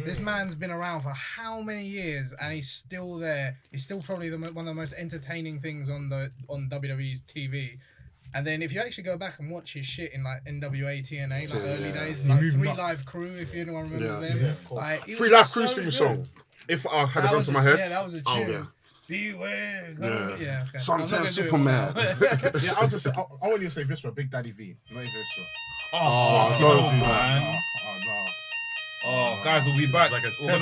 This man's been around for how many years, and he's still there. He's still probably one of the most entertaining things on WWE TV. And then if you actually go back and watch his shit in like NWA TNA, like early days, He like moved 3 nuts. Live Crew, if anyone remembers them. Yeah, of course. Like, he 3 was Live so Cruise theme good. song. If I had a gun was to my head. Yeah, that was a Oh tune. yeah. Beware. Yeah. Yeah. Okay. Sometimes I'm not gonna do it Superman. now. Yeah, I was just. I want you to say Viscera, Big Daddy V, not even Viscera. Oh, don't do that. man. Oh no. Oh, guys, we'll be back. like a We're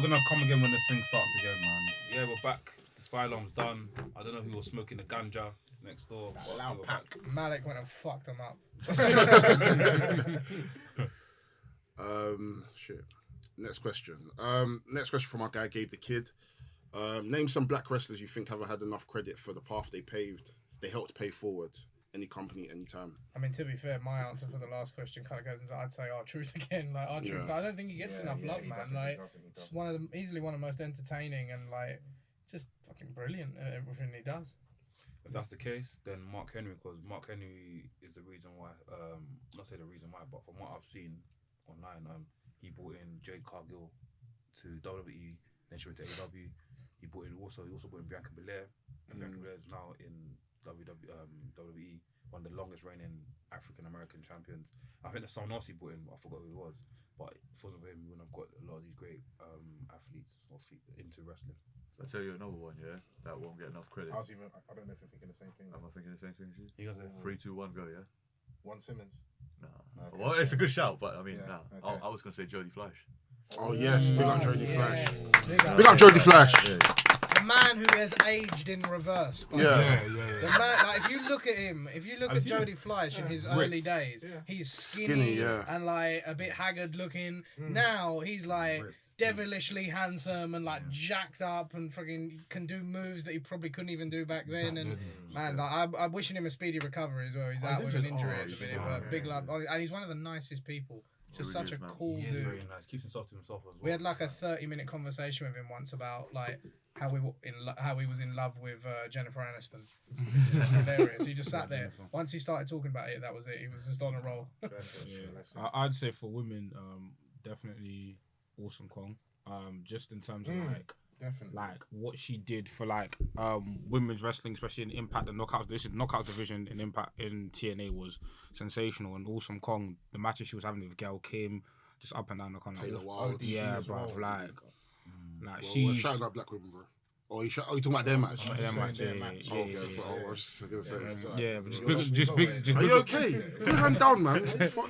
gonna come again when this thing starts again, man. Yeah, we're back. This fire alarm's done. I don't know who was smoking the ganja next door. but loud we're pack. back. Malik went and fucked him up. Shit. Next question. Next question from our guy Gabe the Kid. Name some black wrestlers you think haven't had enough credit for the path they helped pay forward. Any company, anytime. I mean, to be fair, my answer for the last question kind of goes into I'd say R-Truth again. Like R-Truth, I don't think he gets enough love, man. Like it's easily one of the most entertaining and like just fucking brilliant at everything he does. If that's the case, then Mark Henry, because Mark Henry is the reason why. Not say the reason why, but from what I've seen online, he brought in Jade Cargill to WWE. Then she went to AEW. He also brought in Bianca Belair, and Bianca Belair is now in WWE, one of the longest reigning African American champions. I think there's someone else he brought in, but I forgot who it was. But if it wasn't for him, we wouldn't have got a lot of these great athletes into wrestling. So I'll tell you another one, yeah, that won't get enough credit. I don't know if you're thinking the same thing. Am I thinking the same thing as you? You guys are 3, 2, 1, go, yeah? One Simmons. Nah. Okay. Well, it's a good shout, but I mean, Yeah, nah. okay. I was gonna say Jody Flash. Oh yes, big up Jody Flash. Big Big up Jody Flash. Yeah. The man who has aged in reverse. by the Yeah. way. The man, like, if you look at him, if you look at Jody Flash in his early days, he's skinny, yeah. and like a bit haggard looking. Now he's like devilishly handsome and like jacked up and fucking can do moves that he probably couldn't even do back then. And man, like, I'm wishing him a speedy recovery as well. He's out with an injury at the minute, but big love. And he's one of the nicest people. Just Really such a is, man. cool He is dude. very nice. Keeps himself to himself as well. We had like a 30-minute conversation with him once about like how he was in love with Jennifer Aniston. Which is hilarious. He just sat there. Once he started talking about it, that was it. He was just on a roll. I'd say for women, definitely Awesome Kong. Just in terms of Definitely. like what she did for like women's wrestling, especially in Impact and Knockouts division in Impact in TNA was sensational. And Awesome Kong, the matches she was having with Gail Kim, just up and down the kind of Taylor Wilde. yeah, as bruv, well. like Well, she's shouting out black women, bro. Oh, you talking about their match? their match, their yeah, match. yeah, Oh, okay. yeah, that's what I was just gonna say. yeah, but just big. Are you okay? Put your hand down, man.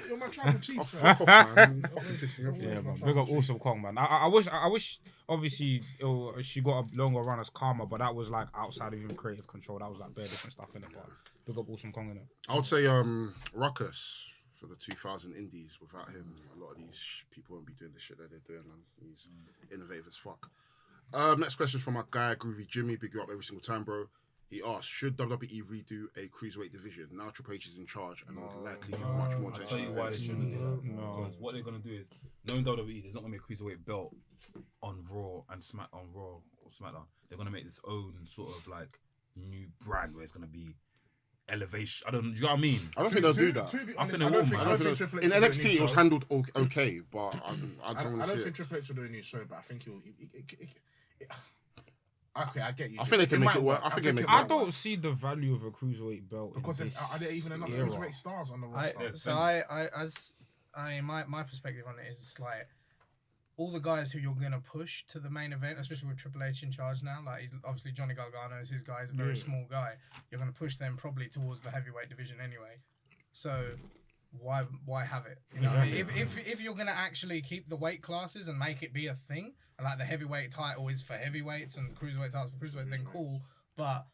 You're my tribal chief. Oh, fuck off, man. Fucking pissing me off. Yeah, man. Big up Awesome Kong, man. I wish obviously she got a longer run as Karma, but that was like outside of even creative control. That was like bare different stuff in it. But big up Awesome Kong in it. I would say Ruckus for the 2000 Indies. Without him, a lot of these people won't be doing the shit that they're doing, man. He's innovative as fuck. Next question from my guy Groovy Jimmy. Big you up every single time, bro. He asked, should WWE redo a cruiserweight division? Now Triple H is in charge and would likely give much more I'll attention. tell you why they shouldn't do that. No. Because what they're gonna do is, knowing WWE, there's not gonna be a cruiserweight belt on Raw and or SmackDown. They're gonna make this own sort of like new brand where it's gonna be elevation. Do you know what I mean? I don't think they'll do that. I think they will, man. I don't think Triple H in will do a NXT new it was show. handled okay, but I I don't want to don't see think it. Triple H will do a new show, but I think he'll. Okay, I get you. I think they can make might it work. I think they make it I work. don't see the value of a cruiserweight belt Because are there even enough era. cruiserweight stars on the roster? My perspective on it is like all the guys who you're gonna push to the main event, especially with Triple H in charge now. Like obviously Johnny Gargano is his guy, he's a very small guy. You're gonna push them probably towards the heavyweight division anyway. So why have it? You know what I mean? If you're gonna actually keep the weight classes and make it be a thing, and like the heavyweight title is for heavyweights and cruiserweight titles for cruiserweight, then cool. But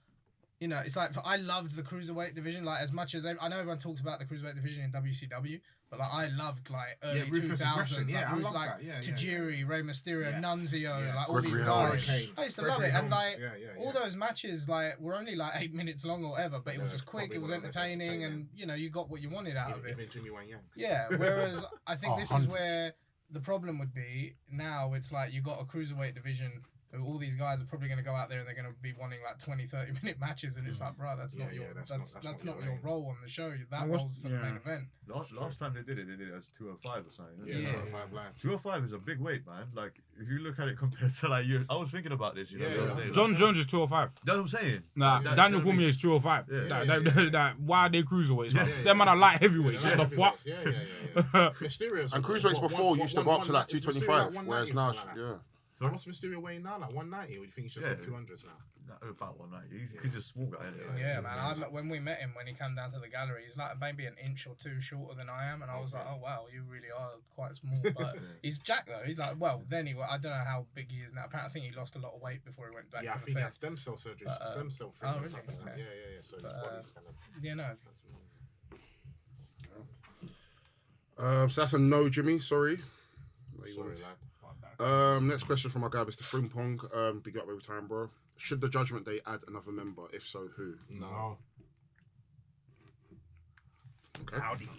you know, it's like I loved the cruiserweight division. Like as much as I know everyone talks about the cruiserweight division in WCW, but like I loved like early Ruthless 2000s, Aggression. Yeah, I like, love like that. Yeah, Tajiri, Rey Mysterio, Yes. Nunzio, Yes. like all Gregory these Helms. guys. I used to love Gregory it, and Helms. like all those matches like were only like 8 minutes long or whatever, but it was just quick, probably it was one of the most entertaining, and entertaining. you know you got what you wanted out of it. Even Jimmy Wang Yang. Yeah, whereas I think this is hundreds. where the problem would be now. It's like you got a cruiserweight division all these guys are probably going to go out there and they're going to be wanting like 20, 30-minute matches, and it's like, bro, that's not your that's not your role on the show. That role's for the main event. Last time they did it as 205 or something. Yeah, 205 live. 205 is a big weight, man. Like if you look at it compared to like I was thinking about this. The other day, John Jones is 205. That's what I'm saying. Nah, Daniel Cormier is 205. Why are they cruiserweights? Them man are light heavyweights. What the fuck? Mysterio's And cruiserweights before used to go up to like 225, whereas now, So what's Mysterio weighing now? Like 190, or do you think he's just at 200s now? About 190. He's a small guy. Yeah, man. When we met him, when he came down to the gallery, he's like maybe an inch or two shorter than I am, and I was like, oh wow, you really are quite small. But he's jacked though. He's like, well, then I don't know how big he is now. Apparently, I think he lost a lot of weight before he went back. Yeah, I think he had stem cell surgery, stem cell treatment. Oh, really? Okay. Yeah. So his body's kind of. Yeah, no. So that's a no, Jimmy. Sorry. Sorry, lad. Next question from our guy, Mr. Frimpong. Big up every time, bro. Should the Judgment Day add another member? If so, who? No. Okay. Howdy.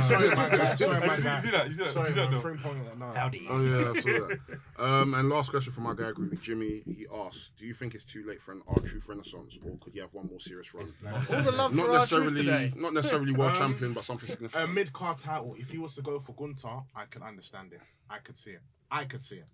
Sorry, my guy. You see that? Sorry, You see that, man. though? Frimpong, no. Howdy. Oh yeah, I saw that. And last question from our guy, Groovy Jimmy. He asks, do you think it's too late for an R-Truth renaissance, or could you have one more serious run? All the love for R-Truth today. Not necessarily world champion, but something significant. A mid-card title. If he was to go for Gunter, I can understand it. I could see it. I can see it.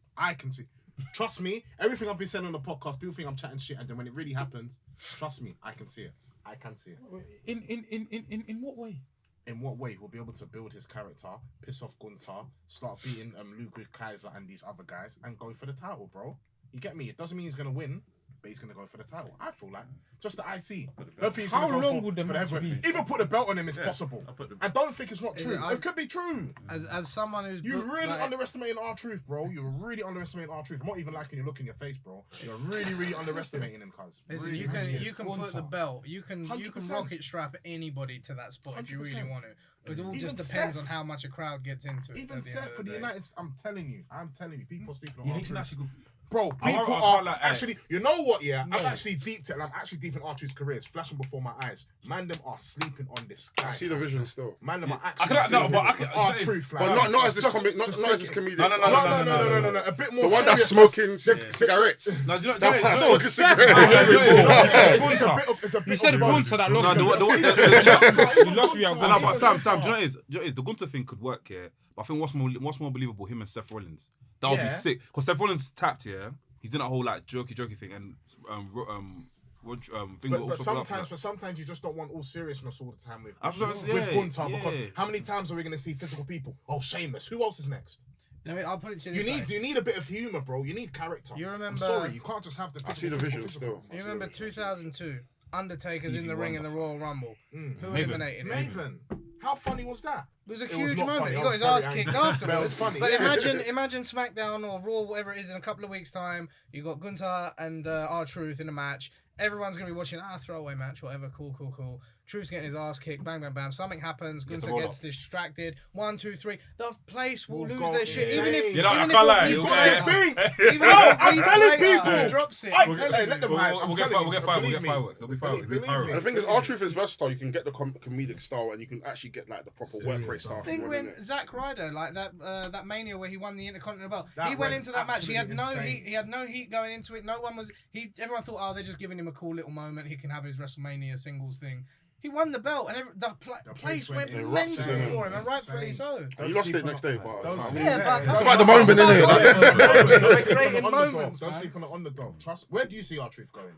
Trust me, everything I've been saying on the podcast, people think I'm chatting shit, and then when it really happens, trust me, I can see it. I can see it. In what way? In what way he'll be able to build his character, piss off Gunter, start beating Ludwig Kaiser and these other guys, and go for the title, bro. You get me? It doesn't mean he's gonna win, but he's gonna go for the title. I feel like just the IC. Don't think he's How gonna go long would the for match be? Even put the belt on him is possible. And don't think it's not true. It could be true. As someone who's You really underestimating R-Truth, bro. You're really underestimating R-Truth. I'm not even liking your look in your face, bro. You're really underestimating him, cuz. Listen, really, you can put the belt. You can 100%. rocket strap anybody to that spot if you really 100%. want to. But it all Even just depends Seth. on how much a crowd gets into it. Even Seth for the United States, I'm telling you, people sleeping on Yeah, he can R-Truth. actually go. Bro, people I are can't like, actually, you know what, yeah? I've actually deeped it, and I'm actually deep in R-Truth's career. It's flashing before my eyes. Mandem are sleeping on this guy. I see the vision still. Mandem are I actually can- no, sleeping but I on can- R-Truth. But not as this just- not just as this take it. comedian. No. A bit more The one that's seriousness. smoking cigarettes. No, do you know? That's No, smoking cigarettes. It's a You bit said of both. Gunter that lost. No, You lost me at No, but Gunter. Sam, do you know what it is? The Gunter thing could work, yeah. But I think what's more believable, him and Seth Rollins. That would be Yeah. sick. Because Seth Rollins tapped, yeah. He's doing that whole like jokey thing, and thing But sometimes you just don't want all seriousness all the time with Yeah, Gunter, yeah. because how many times are we going to see physical people? Oh, Sheamus. Who else is next? I'll put it to You this way. need a bit of humour, bro. You need character. You remember- I'm sorry, you can't just have the I see the vision still. You remember 2002? Undertaker's in the ring in the Royal Rumble. Who eliminated him? Maven. How funny was that? It was a It was huge not moment. funny. He I got was his very ass angry. kicked But afterwards. it was funny, But yeah. imagine SmackDown or Raw, whatever it is, in a couple of weeks' time. You got Gunter and R-Truth in a match. Everyone's gonna be watching throwaway match, whatever. Cool. Truth's getting his ass kicked. Bang, bang, bam. Something happens. Gunter gets distracted. 1, 2, 3. The place will lose go their shit. insane. Even if You know, I even can't lie. if You've You'll got get- to think. even I'm if telling Vader people. drops it. Hey, let them hype. We'll get Believe me. fireworks. There'll be fireworks. Believe There'll be me. And the thing is, R-Truth is versatile. You can get the comedic style, and you can actually get like the proper work rate stuff. Thing when Zack Ryder, like that Mania where he won the Intercontinental belt, That he went went into that match. He had absolutely no insane. heat. He had no heat going into it. No one was. Everyone thought, oh, they're just giving him a cool little moment. He can have his WrestleMania singles thing. He won the belt, and the place went went mental insane. for him, and rightfully so. And you lost it next day, but Yeah, but it's about the moment, innit? It's Don't great sleep on the moments, underdog. Don't man. sleep on the underdog. Trust. Where do you see R-Truth going?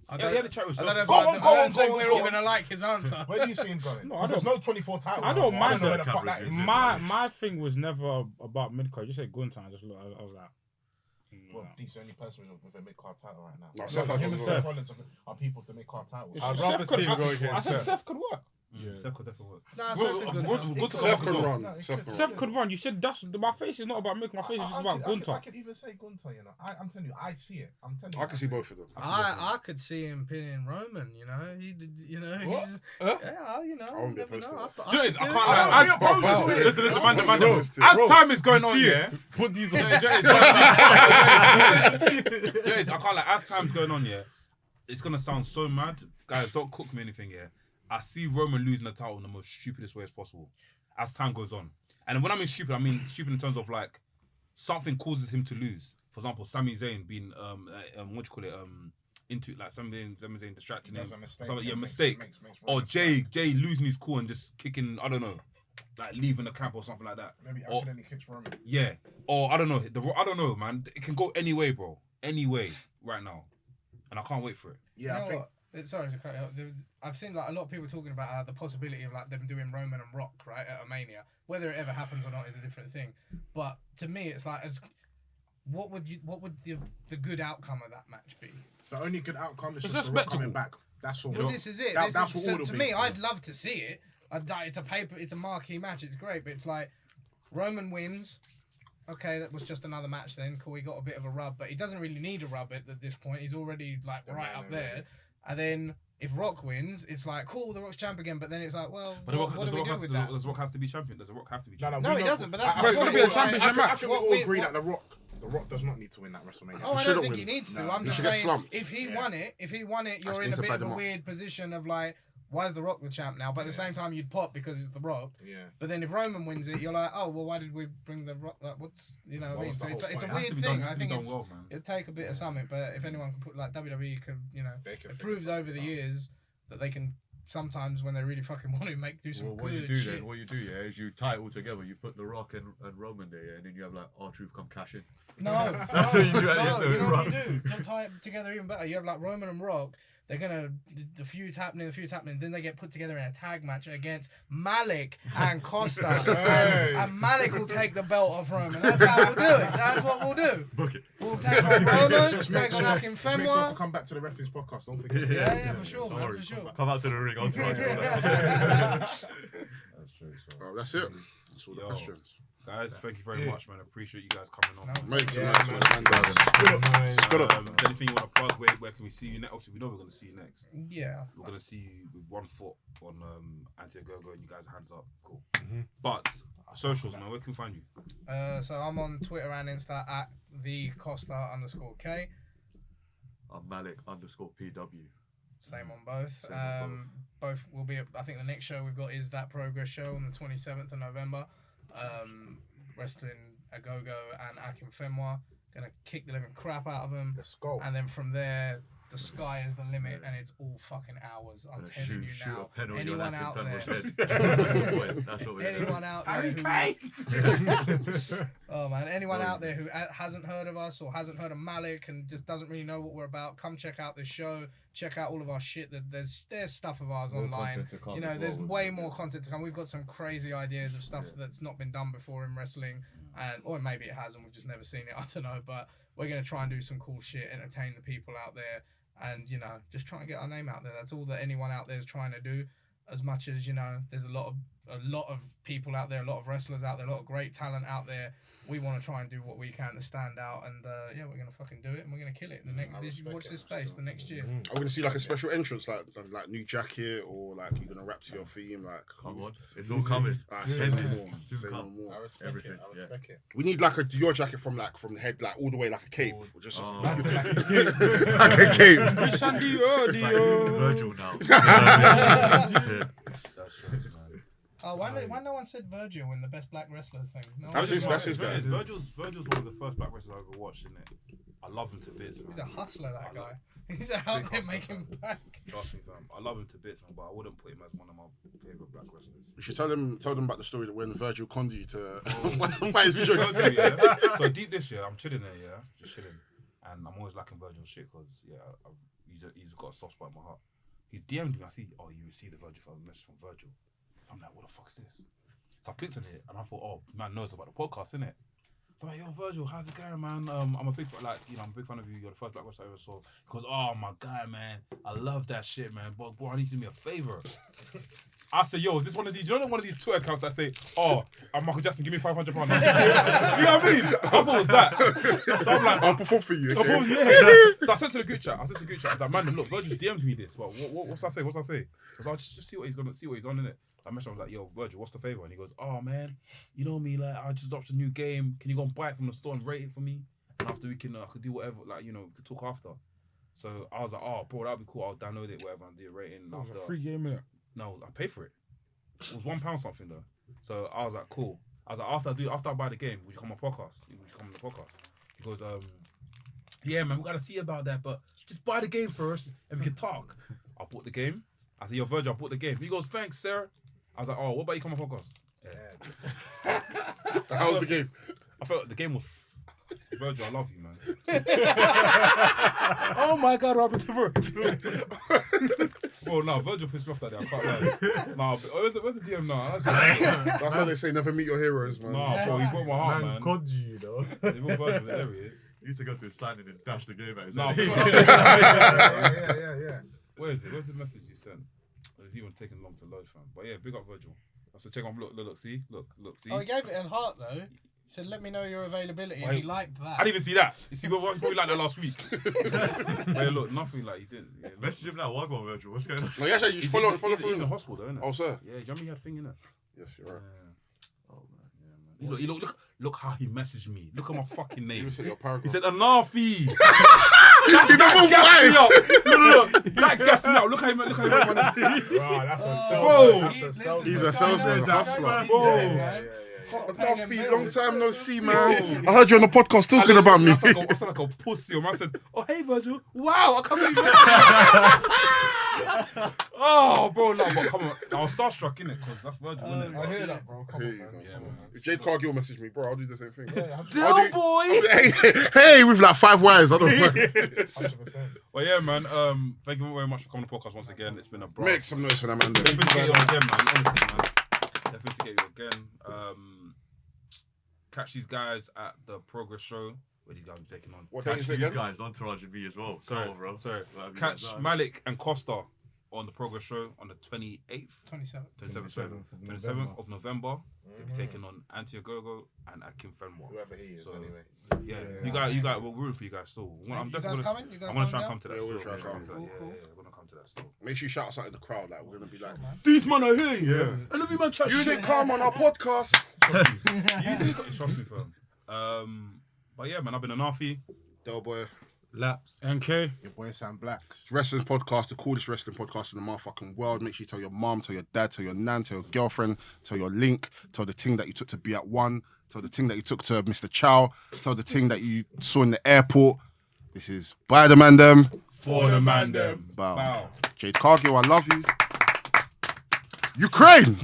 I Yeah, he had a chat with I don't know if Seth. I don't think we're all gonna like his answer. Where do you see him going? No, I Because there's no 24 title. I don't mind know where that. the fuck that is. My thing was never about mid-card. You said Gunter. I was like. Well, he's the only person with a mid-card title right now. No, Seth has him and one as Seth well. Rollins are people with the mid-card titles. I'd rather see him go I against said Seth. Seth could work. Seth could definitely work. Nah, Seth can run. Seth could run. You said my face is not about Mick. My face is just about Gunter. I could even say Gunter, you know. I'm telling you, I see it. I'm telling you. I can see both of them. I could see him pinning Roman. You know, he's yeah, you know. I won't be never opposed to know. that. Do you know what it is? I do can't it. lie. I'll be opposed to it. Listen, man. Bro, As time is going on, yeah. Put these on. I can't lie. As time's going on, yeah. It's gonna sound so mad, guys. Don't cook me anything, yeah. I see Roman losing the title in the most stupidest way as possible, as time goes on. And when I mean stupid in terms of like something causes him to lose. For example, Sami Zayn being what do you call it? Into like Sami Zayn distracting him. Mistake. Or Jay losing his cool and just kicking, I don't know, like leaving the camp or something like that. Maybe accidentally kicks Roman. Yeah. Or I don't know. I don't know, man. It can go any way, bro. Any way right now, and I can't wait for it. Yeah, I think. Sorry to cut you off. I've seen like a lot of people talking about the possibility of like them doing Roman and Rock right at a Mania. Whether it ever happens or not is a different thing. But to me, it's like, what would the good outcome of that match be? The only good outcome is It's just a the Rock spectacle. coming back. That's all. Well, this is it. That's what all to it'll me, be. I'd love to see it. It's a marquee match. It's great, but it's like Roman wins. Okay, that was just another match then. Cool, he got a bit of a rub, but he doesn't really need a rub at this point. He's already like right up there. And then if Rock wins, it's like, cool, The Rock's champ again. But then it's like, well, what do we do with that? Does Rock has to be champion? Does The Rock have to be champion? No, he doesn't. But that's It's gonna be a championship match. I think we all agree that The Rock does not need to win that WrestleMania. Oh, I don't think he needs to. I'm He just should get saying, slumped. if he won it, you're in a needs to bit bad of a him up. weird position of like, why is The Rock the champ now? But at the same time, you'd pop because it's The Rock. Yeah. But then if Roman wins it, you're like, oh, well, why did we bring The Rock? Like, what's, you know what I mean? was So the it's whole a point? weird thing. I think well, man. it'd take a bit of something, but if anyone can put, like, WWE could, you know, They can it figure proves over the something out. years that they can sometimes, when they really fucking want to, do some Well, what good you do shit. then, what you do, yeah, is you tie it all together. You put The Rock and Roman there, yeah, and then you have like R-Truth come cash in. No, You do it, no, you you do know it what you wrong. do? Don't tie it together even better. You have like Roman and Rock. They're gonna the feud's happening. Then they get put together in a tag match against Malik and Kosta, and Malik will take the belt off Roman. That's how we'll do it. That's what we'll do. Book it. We'll take on Roman, Just take on Akin make sure to Femwa. come back to the Wrestling's podcast. Don't forget. Yeah, for sure, No man, worries. for sure. Come out to the ring. I'll try That's true. So. Oh, that's it. That's all the Yo. questions. Guys, thank you very much, man. I appreciate you guys coming on. Make some Yeah, nice man. man. Got up. Is there anything you want to plug? Where can we see you next? Obviously, we know we're going to see you next. Yeah. We're going to see you with 1 foot on Anti-Go-Go and you guys hands up. Cool. But socials, man, where can we find you? So I'm on Twitter and Insta at the Kosta_K. I'm Malik_PW. Same on both. Same on Both will be. I think the next show we've got is that Progress show on the 27th of November. Wrestling a Go-Go and Akin Femwa. Gonna kick the living crap out of them. Let's go. And then from there, the sky is the limit, and it's all fucking hours. I'm Gonna telling you shoot now. a pen on you Anyone and out Akin there? Femwa's head. That's the point. That's what we're doing. Anyone out there oh man, anyone out there who hasn't heard of us or hasn't heard of Malik and just doesn't really know what we're about, come check out this show. Check out all of our shit. There's stuff of ours More online. content to come You know, as there's well, way isn't more there? content to come. We've got some crazy ideas of stuff that's not been done before in wrestling, and or maybe it has and we've just never seen it. I don't know, but we're gonna try and do some cool shit, entertain the people out there, and you know, just try and get our name out there. That's all that anyone out there is trying to do. As much as, you know, there's a lot of people out there, a lot of wrestlers out there, a lot of great talent out there. We want to try and do what we can to stand out, and yeah, we're gonna fucking do it, and we're gonna kill it. Watch this space the next year. Are we gonna see like a special entrance, like new jacket, or like you're gonna rap to your theme? Like, Come on. It's all coming. Say no Soon more. Say no come. more. I respect Everything, it. I respect it. We need like a Dior jacket from the head, like all the way, like a cape, or just That's like a cape. Virgil now. Oh, why no one said Virgil in the best black wrestlers thing? No one That's said his Virgil. guy. Virgil's one of the first black wrestlers I ever watched, isn't it? I love him to bits, man. He's a hustler, that guy. He's out there making bank. Trust me, fam. I love him to bits, man, but I wouldn't put him as one of my favorite black wrestlers. You should tell them about the story that when Virgil conned you to buy his video. Yeah. So deep this year, I'm chilling there, yeah, just chilling, and I'm always liking Virgil's shit because he's got a soft spot in my heart. He's DM'd me. I see, oh, you received the Virgil message from Virgil. So I'm like, what the fuck's this? So I clicked on it and I thought, oh, man knows about the podcast, innit? So I'm like, yo, Virgil, how's it going, man? I'm a big fan, I'm a big fan of you. You're the first black wrestler I ever saw. He goes, oh my guy, man, I love that shit, man. But boy, I need you to do me a favor. I said, yo, is this one of these? You know, one of these Twitter accounts that say, oh, I'm Michael Jackson, give me £500. You know what I mean? I thought it was that. So I'm like, I'll perform for you. Okay? yeah. So I sent to the group chat. I was like, man, look, Virgil's DM'd me this. Well, what's I say? What's I say? Because I'll just see what he's gonna see what he's on in it. I messaged him, I was like, yo, Virgil, what's the favor? And he goes, oh man, you know me, like I just dropped a new game. Can you go and buy it from the store and rate it for me? And after we can, I could do whatever, like, you know, we could talk after. So I was like, oh, bro, that'd be cool. I'll download it, whatever, and do a rating. It was after. a free game, innit? No, I paid for it. It was £1 something though. So I was like, cool. I was like, after I buy the game, would you come on podcast? Would you come on the podcast? He goes, yeah, man, we gotta see about that, but just buy the game first and we can talk. I bought the game. I said, yo, Virgil, I bought the game. He goes, thanks, sir. I was like, oh, what about you come on podcast? Yeah. How was the game? I felt like the game was. Virgil, I love you, man. Oh my God, Robert Virgil. Well, no, Virgil pissed me off that day. I can't lie. Nah, where's the DM now? That's how they say, never meet your heroes, man. Nah, bro, he broke my heart, man. God, you know. He broke Virgil, there he is. You need to go to his signing and dash the game at his Nah, head. Yeah. Where is it? Where's the message you sent? It's even taking long to load, fam. But yeah, big up Virgil. So check on, look, see? Look, see? Oh, he gave it a heart, though. He said, let me know your availability. And he liked that. I didn't even see that. You see what we like that last week? Hey, look, nothing like he didn't. Yeah, Message him now. Wagwan, Virgil. What's going on? No, actually, you follow he's through. in the hospital, though, innit? Oh, sir. Yeah, do you remember he had a thing in it? Yes, you're right. Oh, man. Look how he messaged me. Look at my fucking name. You said your paragraph. He said, Anafi. He did move eyes. No. That gassed me out. Look how he went. Wow, that's a Bro. salesman. He's a salesman, a hustler. Bro. Anafi, long time no see, man. I heard you on the podcast talking about me. I sound like a pussy. I said, oh, hey, Virgil. Wow, I can't believe it. Oh, bro, no, but come on. I was starstruck, innit? Because that's Virgil, innit? I hear that, bro. Come Here on, you man. go. Yeah, man. If Jade Cargill messaged me, bro, I'll do the same thing. Dill boy. Hey, with like 5 wires. I don't know. 100%. Well, yeah, man. Thank you very much for coming to the podcast once again. It's been a blast. Make some noise for that, man. Definitely to get you on again, man. Honestly, man. Definitely to get you again. Catch these guys at the Progress Show where these guys will be taking on. What day Catch is these it again? guys, Entourage and me as well. Sorry, Come on, bro. sorry. Whatever you Catch guys are. Malik and Kosta on the Progress Show on the 28th. 27th of November. They'll be taking on Antiogogo and Akim Fenwa. Whoever he is, So, anyway. Yeah, you guys, we're rooting for you guys still. I'm You definitely guys coming? You guys I'm gonna coming try and down? come to that Yeah, still. we'll try and We're come. gonna come to that still. Make sure you shout us out in the crowd. Like, we're going to be like, These man are here, yeah. I love you, man. Trust You me. didn't come on our podcast. Trust me, fam. But yeah, man, I've been Anafi. Del boy. Laps. NK. Your boy Sam Blacks. Wrestling podcast, the coolest wrestling podcast in the motherfucking world. Make sure you tell your mom, tell your dad, tell your nan, tell your girlfriend, tell your link, tell the thing that you took to be at one, tell the thing that you took to Mr. Chow, tell the thing that you saw in the airport. This is by the Mandem. For the Mandem. Bow. Bow. Jade Cargill, I love you. Ukraine!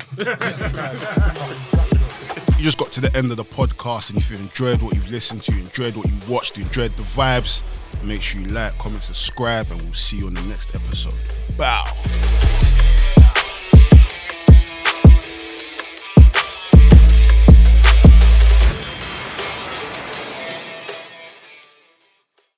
You just got to the end of the podcast, and if you enjoyed what you've listened to, you enjoyed what you watched, you enjoyed the vibes, make sure you like, comment, subscribe, and we'll see you on the next episode. Bow.